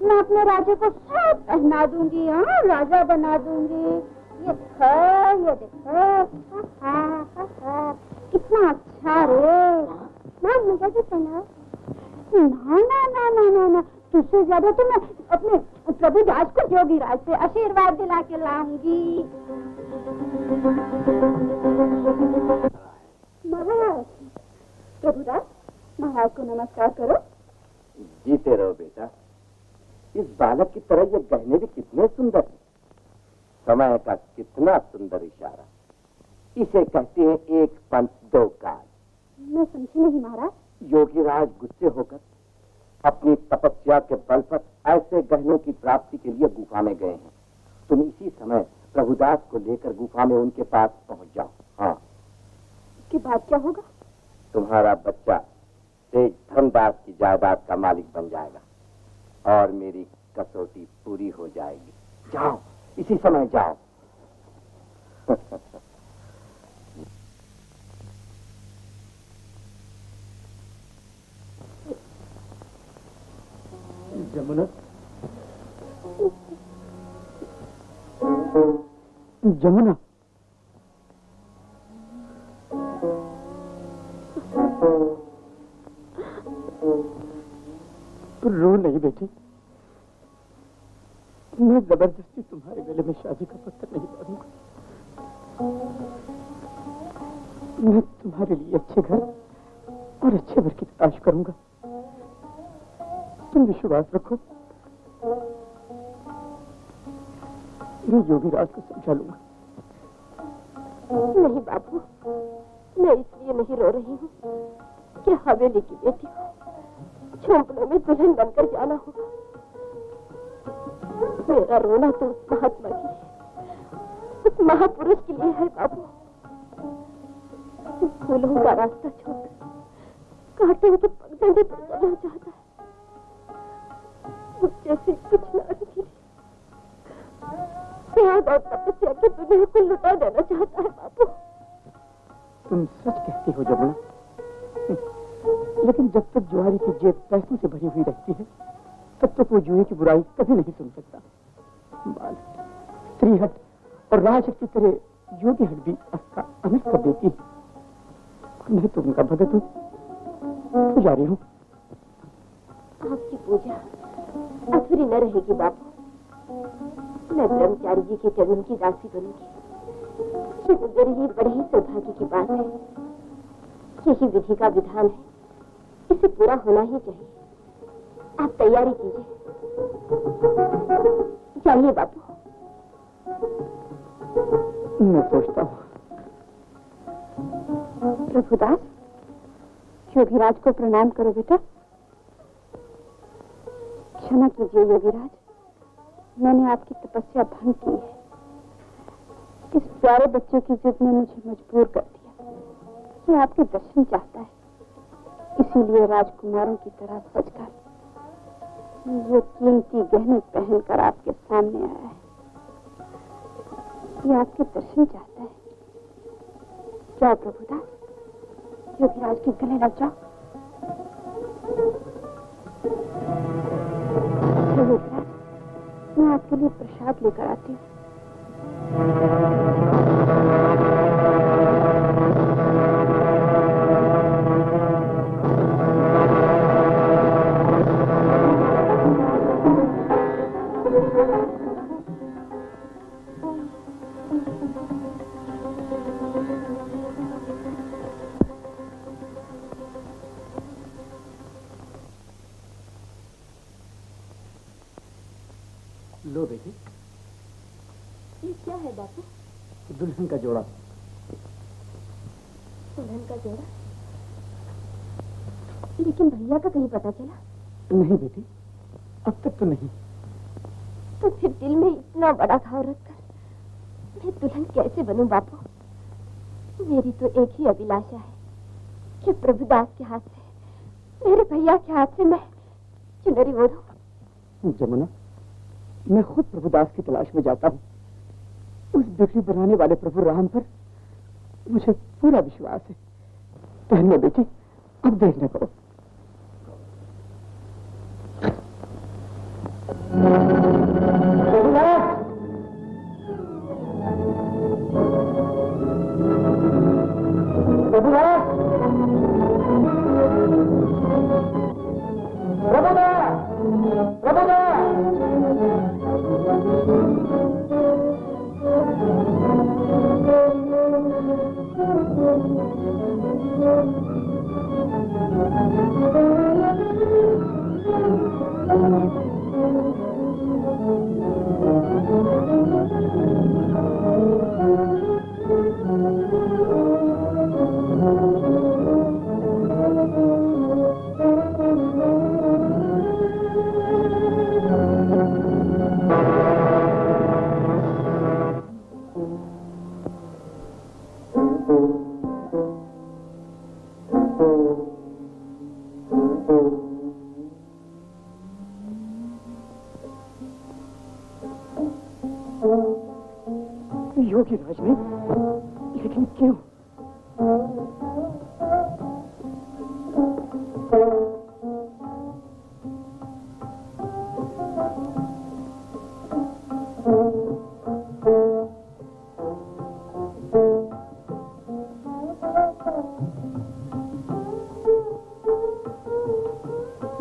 Speaker 5: मैं अपने राजा को सब पहना दूंगी। हाँ, राजा बना दूंगी। ये देखो कितना अच्छा रे। ना मुझे भी पहनाओ। ना ना ना ना ना ना, तुझसे ज्यादा तो मैं अपने प्रभु राज को जोगीराज से आशीर्वाद दिला के लाऊंगी। महाराज, प्रभुराज, महाराज को नमस्कार करो।
Speaker 3: जीते रहो बेटा। इस बालक की तरह ये गहने भी कितने सुंदर हैं। समय का कितना सुंदर इशारा। इसे कहते हैं एक पंथ दो काज।
Speaker 5: मैं समझी नहीं महाराज।
Speaker 3: योगीराज गुस्से होकर अपनी तपस्या के बल पर ऐसे गहनों की प्राप्ति के लिए गुफा में गए हैं। तुम इसी समय प्रभुदास को लेकर गुफा में उनके पास पहुंच जाओ। हाँ,
Speaker 5: इसके बाद क्या होगा?
Speaker 3: तुम्हारा बच्चा तेज धर्मदास की जायदाद का मालिक बन जाएगा और मेरी कसौटी पूरी हो जाएगी। जाओ, इसी समय जाओ।
Speaker 2: जमुना, जमुना, रो नहीं बेटी। मैं जबरदस्ती तुम्हारे गले में शादी का पत्थर नहीं बांधूंगा। मैं तुम्हारे लिए अच्छे घर और अच्छे घर की तलाश करूंगा। तुम विश्वास रखो, मैं योगीराज को समझा लूंगा।
Speaker 5: नहीं बाबू, मैं इसलिए नहीं रो रही हूँ कि हवेली की बेटी को झोंपड़ों में दुल्हन बनकर जाना होगा। मेरा रोना तो उस महात्मा की, उस महापुरुष के लिए है बाबू। फूलों का रास्ता छोड़कर कांटों के पगडंडे पर चलना चाहता है। मुझ जैसे कुछ नारी के लिए त्याग और तपस्या की दुनिया को लुटा देना चाहता है बाबू।
Speaker 2: तुम सच कहती हो जमुना, लेकिन जब तक जुआरी की जेब पैसों से भरी हुई रहती है तब तक वो जुए की बुराई कभी नहीं सुन सकता। बाल, स्त्री हट और राजशक्ति करे योगी हट भी अस्था अमित कर देती है। मैं तो उनका भगत हूँ, पुजारी हूँ।
Speaker 5: आपकी पूजा अधूरी न रहेगी बाबू। मैं ब्रह्मचारी जी के चरणों की दासी बनूंगी। ये मेरे लिए बड़े ही सौभाग्य की बात है। यही विधि का विधान है, इसे पूरा होना ही चाहिए। आप तैयारी कीजिए। जाइए बाबू।
Speaker 2: मैं सोचता हूँ।
Speaker 5: प्रभुदास, योगीराज को प्रणाम करो बेटा। क्षमा कीजिए योगीराज, मैंने आपकी तपस्या भंग की है। इस प्यारे बच्चे की जिद ने मुझे मजबूर कर दिया। ये आपके दर्शन चाहता है, इसीलिए राजकुमारों की तरह सजकर ये कीमती गहने पहनकर आपके सामने आया है। ये आपके दर्शन चाहता है। जाओ प्रभुदास, योगीराज के गले लग जाओ। योगीराज, मैं आपके लिए प्रसाद लेकर आती हूँ।
Speaker 2: लो बेटी,
Speaker 5: ये क्या है बापू?
Speaker 2: दुल्हन का जोड़ा।
Speaker 5: दुल्हन का जोड़ा? लेकिन भैया का कहीं पता चला?
Speaker 2: नहीं बेटी, अब तक तो नहीं।
Speaker 5: तो फिर दिल में इतना बड़ा घाव रखकर मैं दुल्हन कैसे बनूं बापू? मेरी तो एक ही अभिलाषा है कि प्रभुदास के हाथ से, मेरे भैया के हाथ से मैं चुनरी ओढ़ूं।
Speaker 2: जमुना, मैं खुद प्रभुदास की तलाश में जाता हूँ। उस बिगड़ी बनाने वाले प्रभु राम पर मुझे पूरा विश्वास है। पहन लो बेटी, अब देर न करो।
Speaker 1: योगी राज में, लेकिन क्यों?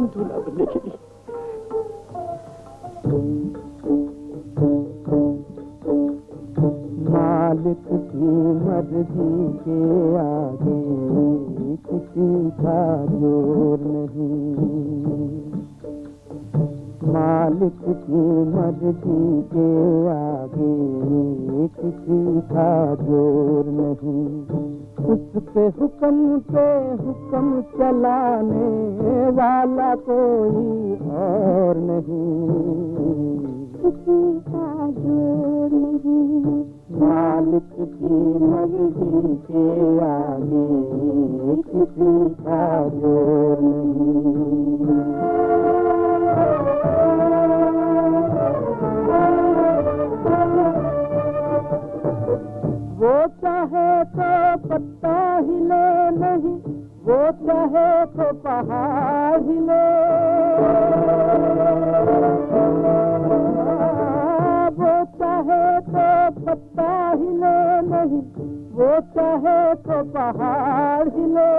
Speaker 1: दूल्हा बनने के लिए
Speaker 2: मालिक की मर्जी के आगे किसी का जोर नहीं। मालिक की मर्जी के आगे किसी का जोर नहीं। उसके हुक्म पे हुक्म चलाने वाला कोई और नहीं। किसी का जोर नहीं। मालिक की मर्जी के आगे किसी का जोर नहीं। वो चाहे तो पत्ता हिले नहीं, वो चाहे तो पहाड़ हिले। वो चाहे तो पत्ता हिले नहीं, वो चाहे तो पहाड़ हिले।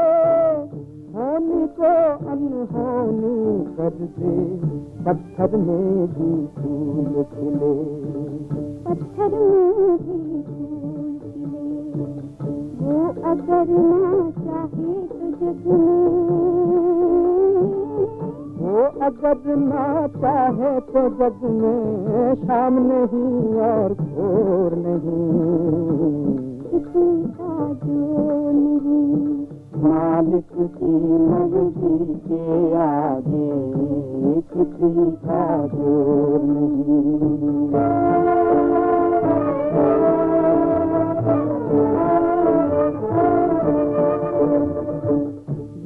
Speaker 2: होनी को अनहोनी कर दे, पत्थर में भी फूल खिले। पत्थर में भी फूल खिले। वो अगर ना चाहे तो जग में, वो अगर ना चाहे तो जग में शाम नहीं और भोर नहीं। किसी का जोर नहीं। मालिक की मर्जी के आगे किसी का जोर नहीं।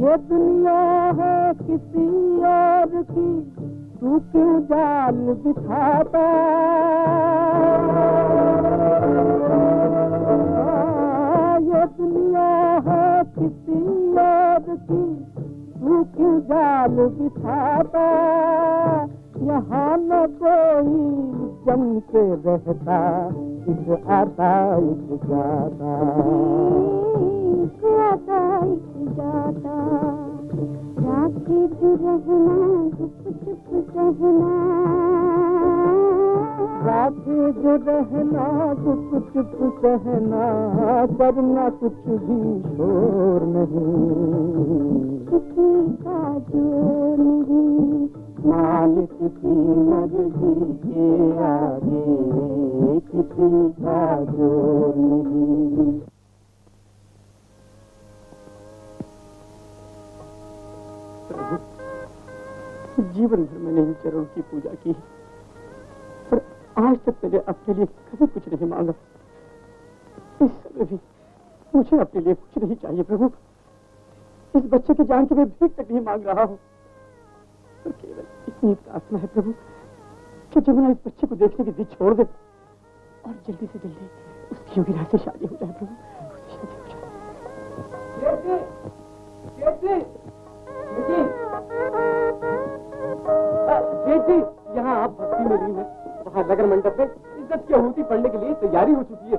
Speaker 2: ये दुनिया है किसी और की, तू क्यों जाल बिछाता। ये दुनिया है किसी और की, तू क्यों जाल बिछाता। यहाँ न कोई जम के रहता, एक आता एक जाता। एक आता एक जाता। राखी जो रहना चुप चुप सहना। राखी जो रहना चुप चुप सहना, करना कुछ भी शोर नहीं। किसी का जोर नहीं। मालिक की मर्जी के आगे किसी का जोर नहीं।
Speaker 1: जीवन भर मैंने इन चरणों की पूजा की, पर आज तक मैंने अपने लिए कभी कुछ नहीं मांगा। इस समय भी मुझे अपने लिए कुछ नहीं चाहिए प्रभु। इस बच्चे की जान की मैं भीख तक नहीं मांग रहा हूँ, पर केवल इतनी प्रार्थना है प्रभु कि जमुना इस बच्चे को देखने की जिद छोड़ दे और जल्दी से जल्दी उसकी योगी राज से शादी हो जाए प्रभु। उसकी शादी हो जाए।
Speaker 3: जी, यहाँ आप भक्ति में लीन है। वहाँ लगन मंडप में इज्जत की आहुति पढ़ने के लिए तैयारी हो चुकी है।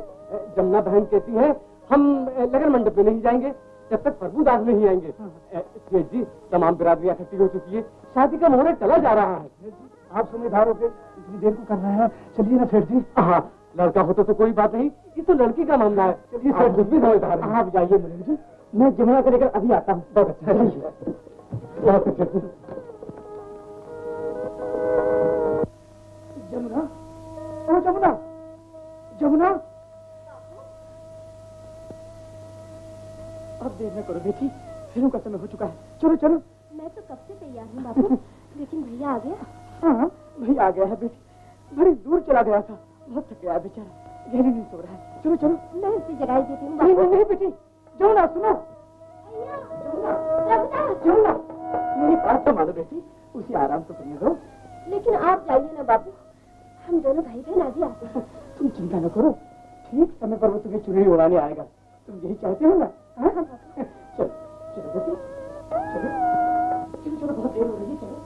Speaker 3: जमुना बहन कहती है हम लगन मंडप में नहीं जाएंगे जब तक प्रभुदास नहीं आएंगे। सेठ जी, तमाम बिरादरी इकट्ठी हो चुकी है, शादी का मुहूर्त चला जा रहा है।
Speaker 2: आप समझदार होकर इतनी देर को कर रहे हैं, चलिए ना सेठ जी।
Speaker 3: हाँ, लड़का होता तो कोई बात नहीं, ये तो लड़की का मामला है। चलिए सेठ जी भी समझदार है।
Speaker 1: आप जाइए मुरली जी, मैं जमुना को लेकर अभी आता हूँ।
Speaker 3: बहुत अच्छा है।
Speaker 1: जमुना, ओ जमुना, जमुना, अब देर न करो बेटी, फिल्म का समय हो चुका है। चलो चलो।
Speaker 5: मैं तो कब से तैयार हूँ बापू, लेकिन भैया आ गया।
Speaker 1: हाँ, भैया आ गया है बेटी, बड़ी दूर चला गया था, बहुत थक गया बेचारा, गहरी नींद सो रहा है। चलो चलो।
Speaker 5: मैं उसे जगाई देती हूँ।
Speaker 1: नहीं नहीं बेटी, जमुना सुनो। जमुना, मेरी बात तो मानो बेटी, उसे आराम तो करने दो।
Speaker 5: लेकिन आप जाइए ना बापू, हम दोनों भाई बहन आगे आते हैं।
Speaker 1: तुम चिंता न करो, ठीक समय पर वो तुम्हें चुनरी उड़ाने आएगा। तुम यही चाहते हो ना? चलो चलो बेटी, चलो चलो चलो, बहुत देर हो रही है, चलो।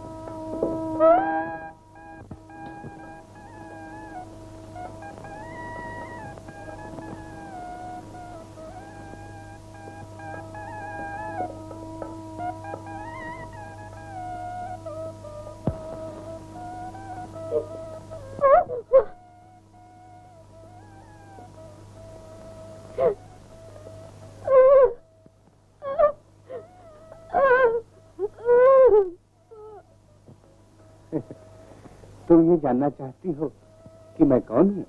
Speaker 2: तुम ये जानना चाहती हो कि मैं कौन हूँ?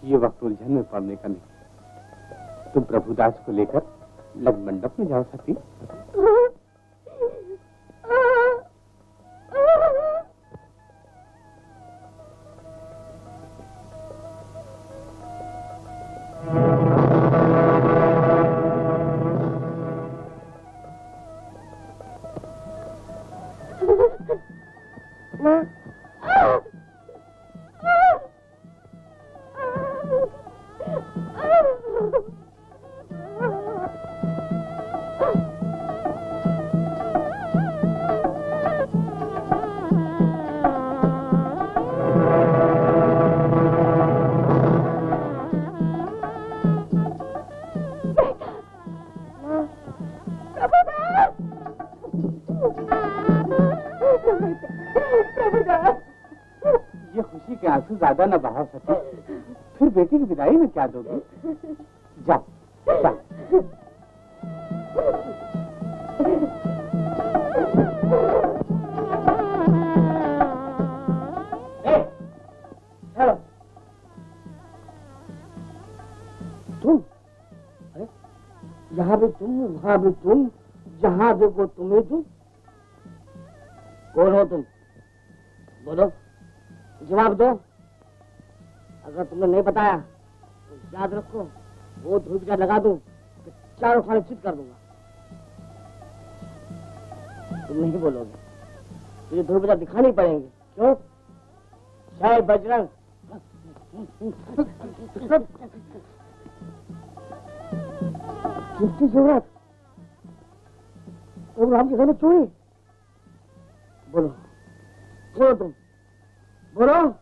Speaker 2: ये वक्त उलझन में पड़ने का नहीं। तुम प्रभुदास को लेकर लग्न मंडप में जाओ सती। ज्यादा न बहा सके, फिर बेटी की विदाई में क्या दोगी? जा जा।
Speaker 4: तुम, अरे यहाँ भी तुम, वहाँ भी तुम, जहाँ देखो तुम्हें तुम। कौन हो तुम? बोलो, जवाब दो। अगर तुमने नहीं बताया तो याद रखो, वो धूप का लगा दूं तो चारों खाने चित कर दूंगा। तुम नहीं बोलोगे तो ये धूप दिखानी पड़ेंगे। क्यों? जय बजरंग। किसकी जरूरत? तुम राम के घर में चोरी? बोलो, बोलो तुम, बोलो।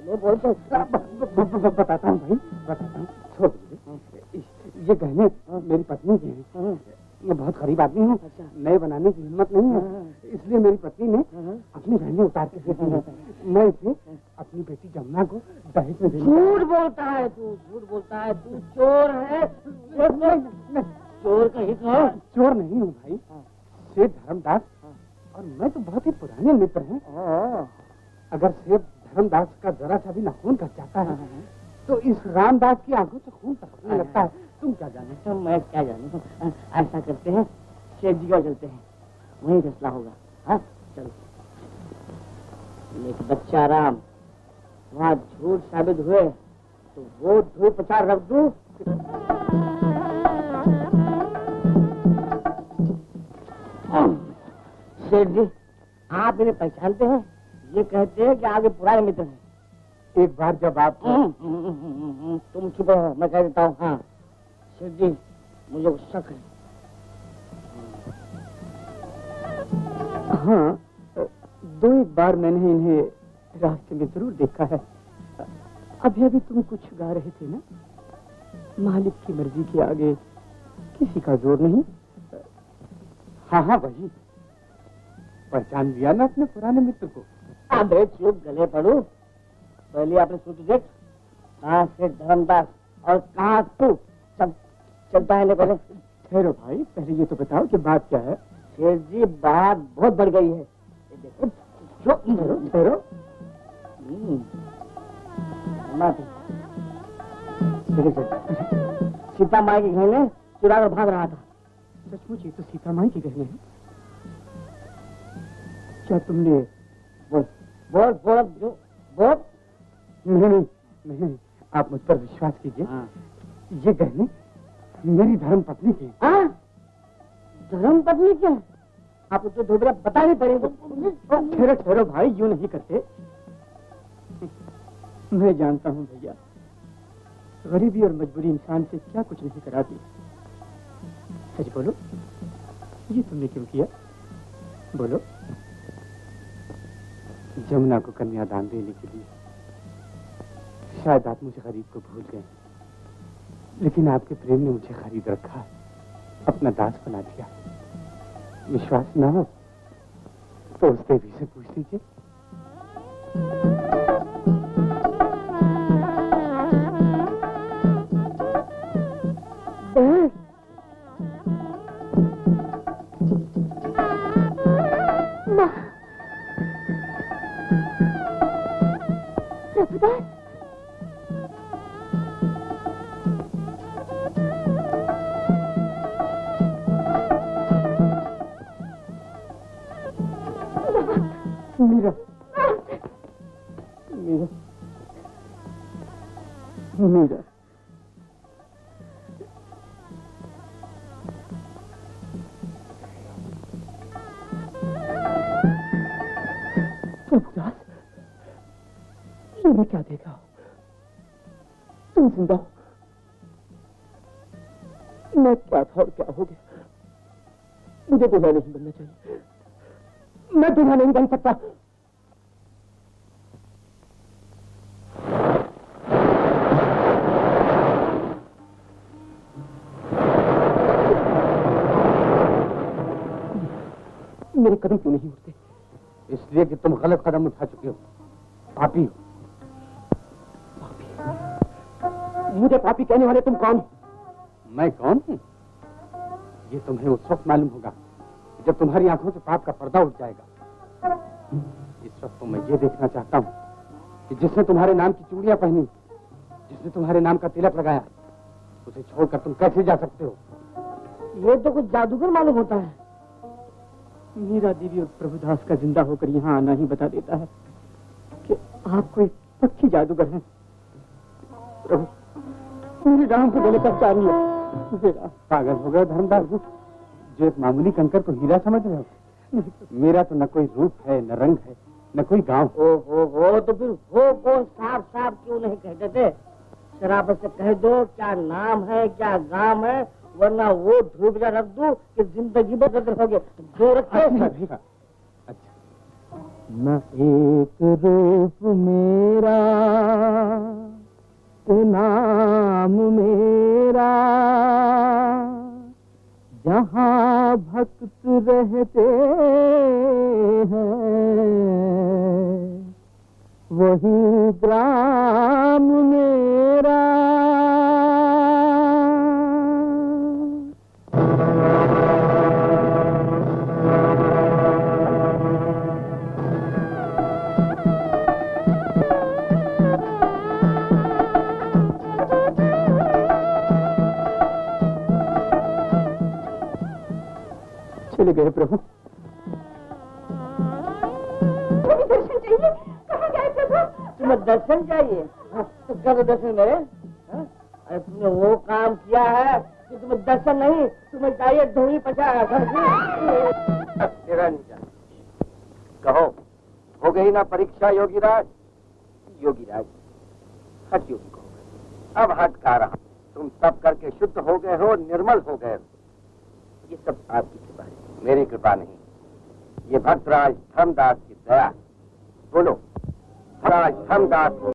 Speaker 2: बताता हूँ भाई, बताता हूँ। छोड़ दीजिए, ये गहने मेरी पत्नी के हैं। मैं बहुत गरीब आदमी हूँ, नए बनाने की हिम्मत नहीं है, इसलिए मेरी पत्नी ने अपने गहने उतार के दे दिए। मैं इसे अपनी बेटी जमुना को दहेज में दे दूंगा।
Speaker 4: झूठ बोलता है तू, झूठ बोलता है तू, चोर है। चोर कहीं तो?
Speaker 2: चोर नहीं हूँ भाई, सेठ धर्मदास और मैं तो बहुत ही पुराने मित्र हैं। अगर सेठ धर्मदास का जरा सा भी नाखून कट जाता है तो इस रामदास की आंखों से खून टपकने लगता है। तुम क्या जाने?
Speaker 4: तो मैं क्या जानू? ऐसा करते हैं, सेठ जी को चलते हैं, वही फैसला होगा। हाँ चलो। एक बच्चा राम वहाँ झूठ साबित हुए तो वो धूप प्रचार रख दूं। सेठ जी, आप इन्हें पहचानते हैं? ये कहते हैं कि आगे पुराने मित्र हैं।
Speaker 2: एक बार जब आप
Speaker 4: तुम चुप रहो, मैं कह देता हूँ। हाँ सेठ जी, मुझे शक है।
Speaker 1: हाँ, दो एक बार मैंने इन्हें रास्ते में जरूर देखा है। अभी तुम कुछ गा रहे थे ना, मालिक की मर्जी के आगे किसी का जोर नहीं।
Speaker 2: हाँ हाँ वही, पहचान लिया ना अपने पुराने मित्र को।
Speaker 4: अबे चुप, गले पड़ू। पहले आपने सोच देख, कहाँ से धर्मदास और कहाँ तू? सब चलता है। पहले
Speaker 1: ठहरो भाई, पहले ये तो बताओ कि बात क्या है।
Speaker 4: शेर जी, बात बहुत बढ़ गई है। देखो,
Speaker 1: ठहरो।
Speaker 4: सीता माई के गहने चुरा कर भाग रहा था।
Speaker 1: सचमुच ये तो सीता माई के गहने हैं? क्या तुमने?
Speaker 4: बोल बोल बोल बोल।
Speaker 1: नहीं, आप मुझ पर विश्वास कीजिए। ये गहने मेरी धर्म पत्नी के।
Speaker 4: धर्म पत्नी के? आप उसे धोबरा बताने पड़ेंगे।
Speaker 1: ठहरो भाई, यूं नहीं करते। मैं जानता हूँ भैया, गरीबी और मजबूरी इंसान से क्या कुछ नहीं कराती। सच बोलो, ये तुमने क्यों किया? बोलो।
Speaker 2: जमुना को कन्यादान देने के लिए। शायद आप मुझे गरीब को भूल गए, लेकिन आपके प्रेम ने मुझे खरीद रखा, अपना दास बना दिया। विश्वास ना हो तो उस देवी से पूछ लीजिए।
Speaker 1: मीरा, मीरा, मीरा, प्रभुदास, ये क्या देखा? तुम जिंदा हो? मैं क्या था और क्या हो गया? मुझे दूल्हा नहीं बनना चाहिए। मैं दूल्हा नहीं बन सकता। मेरे कदम क्यों नहीं उठते?
Speaker 2: इसलिए कि तुम गलत कदम उठा चुके हो, पापी हो।
Speaker 1: पापी? मुझे पापी कहने वाले तुम कौन?
Speaker 2: मैं कौन हूँ ये तुम्हें उस वक्त मालूम होगा जब तुम्हारी आंखों से पाप का पर्दा उठ जाएगा। इस वक्त तो मैं ये देखना चाहता हूँ कि जिसने तुम्हारे नाम की चूड़ियां पहनी, जिसने तुम्हारे नाम का तिलक लगाया, उसे छोड़कर तुम कैसे जा सकते हो?
Speaker 4: ये तो कुछ जादूगर मालूम होता है।
Speaker 1: मीरा देवी और प्रभुदास का जिंदा होकर यहाँ आना ही बता देता है कि आप कोई पक्की जादूगर हैं। प्रभु, मेरे राम को गले पर चालिए।
Speaker 2: पागल हो गए धर्मदास जी, जो एक मामूली कंकर को हीरा समझ रहे हो? मेरा तो न कोई रूप है, न रंग है, न कोई गांव।
Speaker 4: हो तो फिर हो कौन साफ साफ क्यों नहीं कहते थे? शराबत से कह दो क्या नाम है, क्या गांव है, वरना वो धूपजा रख दो कि जिंदगी भर रखोगे। जो रखे
Speaker 2: अच्छा।
Speaker 1: न एक रूप मेरा, नाम मेरा, जहाँ भक्त रहते हैं वही ग्राम मेरा। चले गए प्रभु।
Speaker 5: दर्शन चाहिए। कहाँ गए प्रभु?
Speaker 4: तुम्हें दर्शन चाहिए? तो कब दर्शन मेरे? अरे तुमने वो काम किया है कि तुम्हें दर्शन नहीं, तुम्हें चाहिए धोनी पचा।
Speaker 3: निरंजन, कहो, हो गई ना परीक्षा योगीराज? योगीराज, हट योगी को। अब हट का रहा, तुम सब करके शुद्ध हो गए हो, निर्मल हो गए हो। ये सब आपकी कृपा है, मेरी कृपा नहीं। ये भक्तराज धर्मदास की दया। बोलो, भक्तराज धर्मदास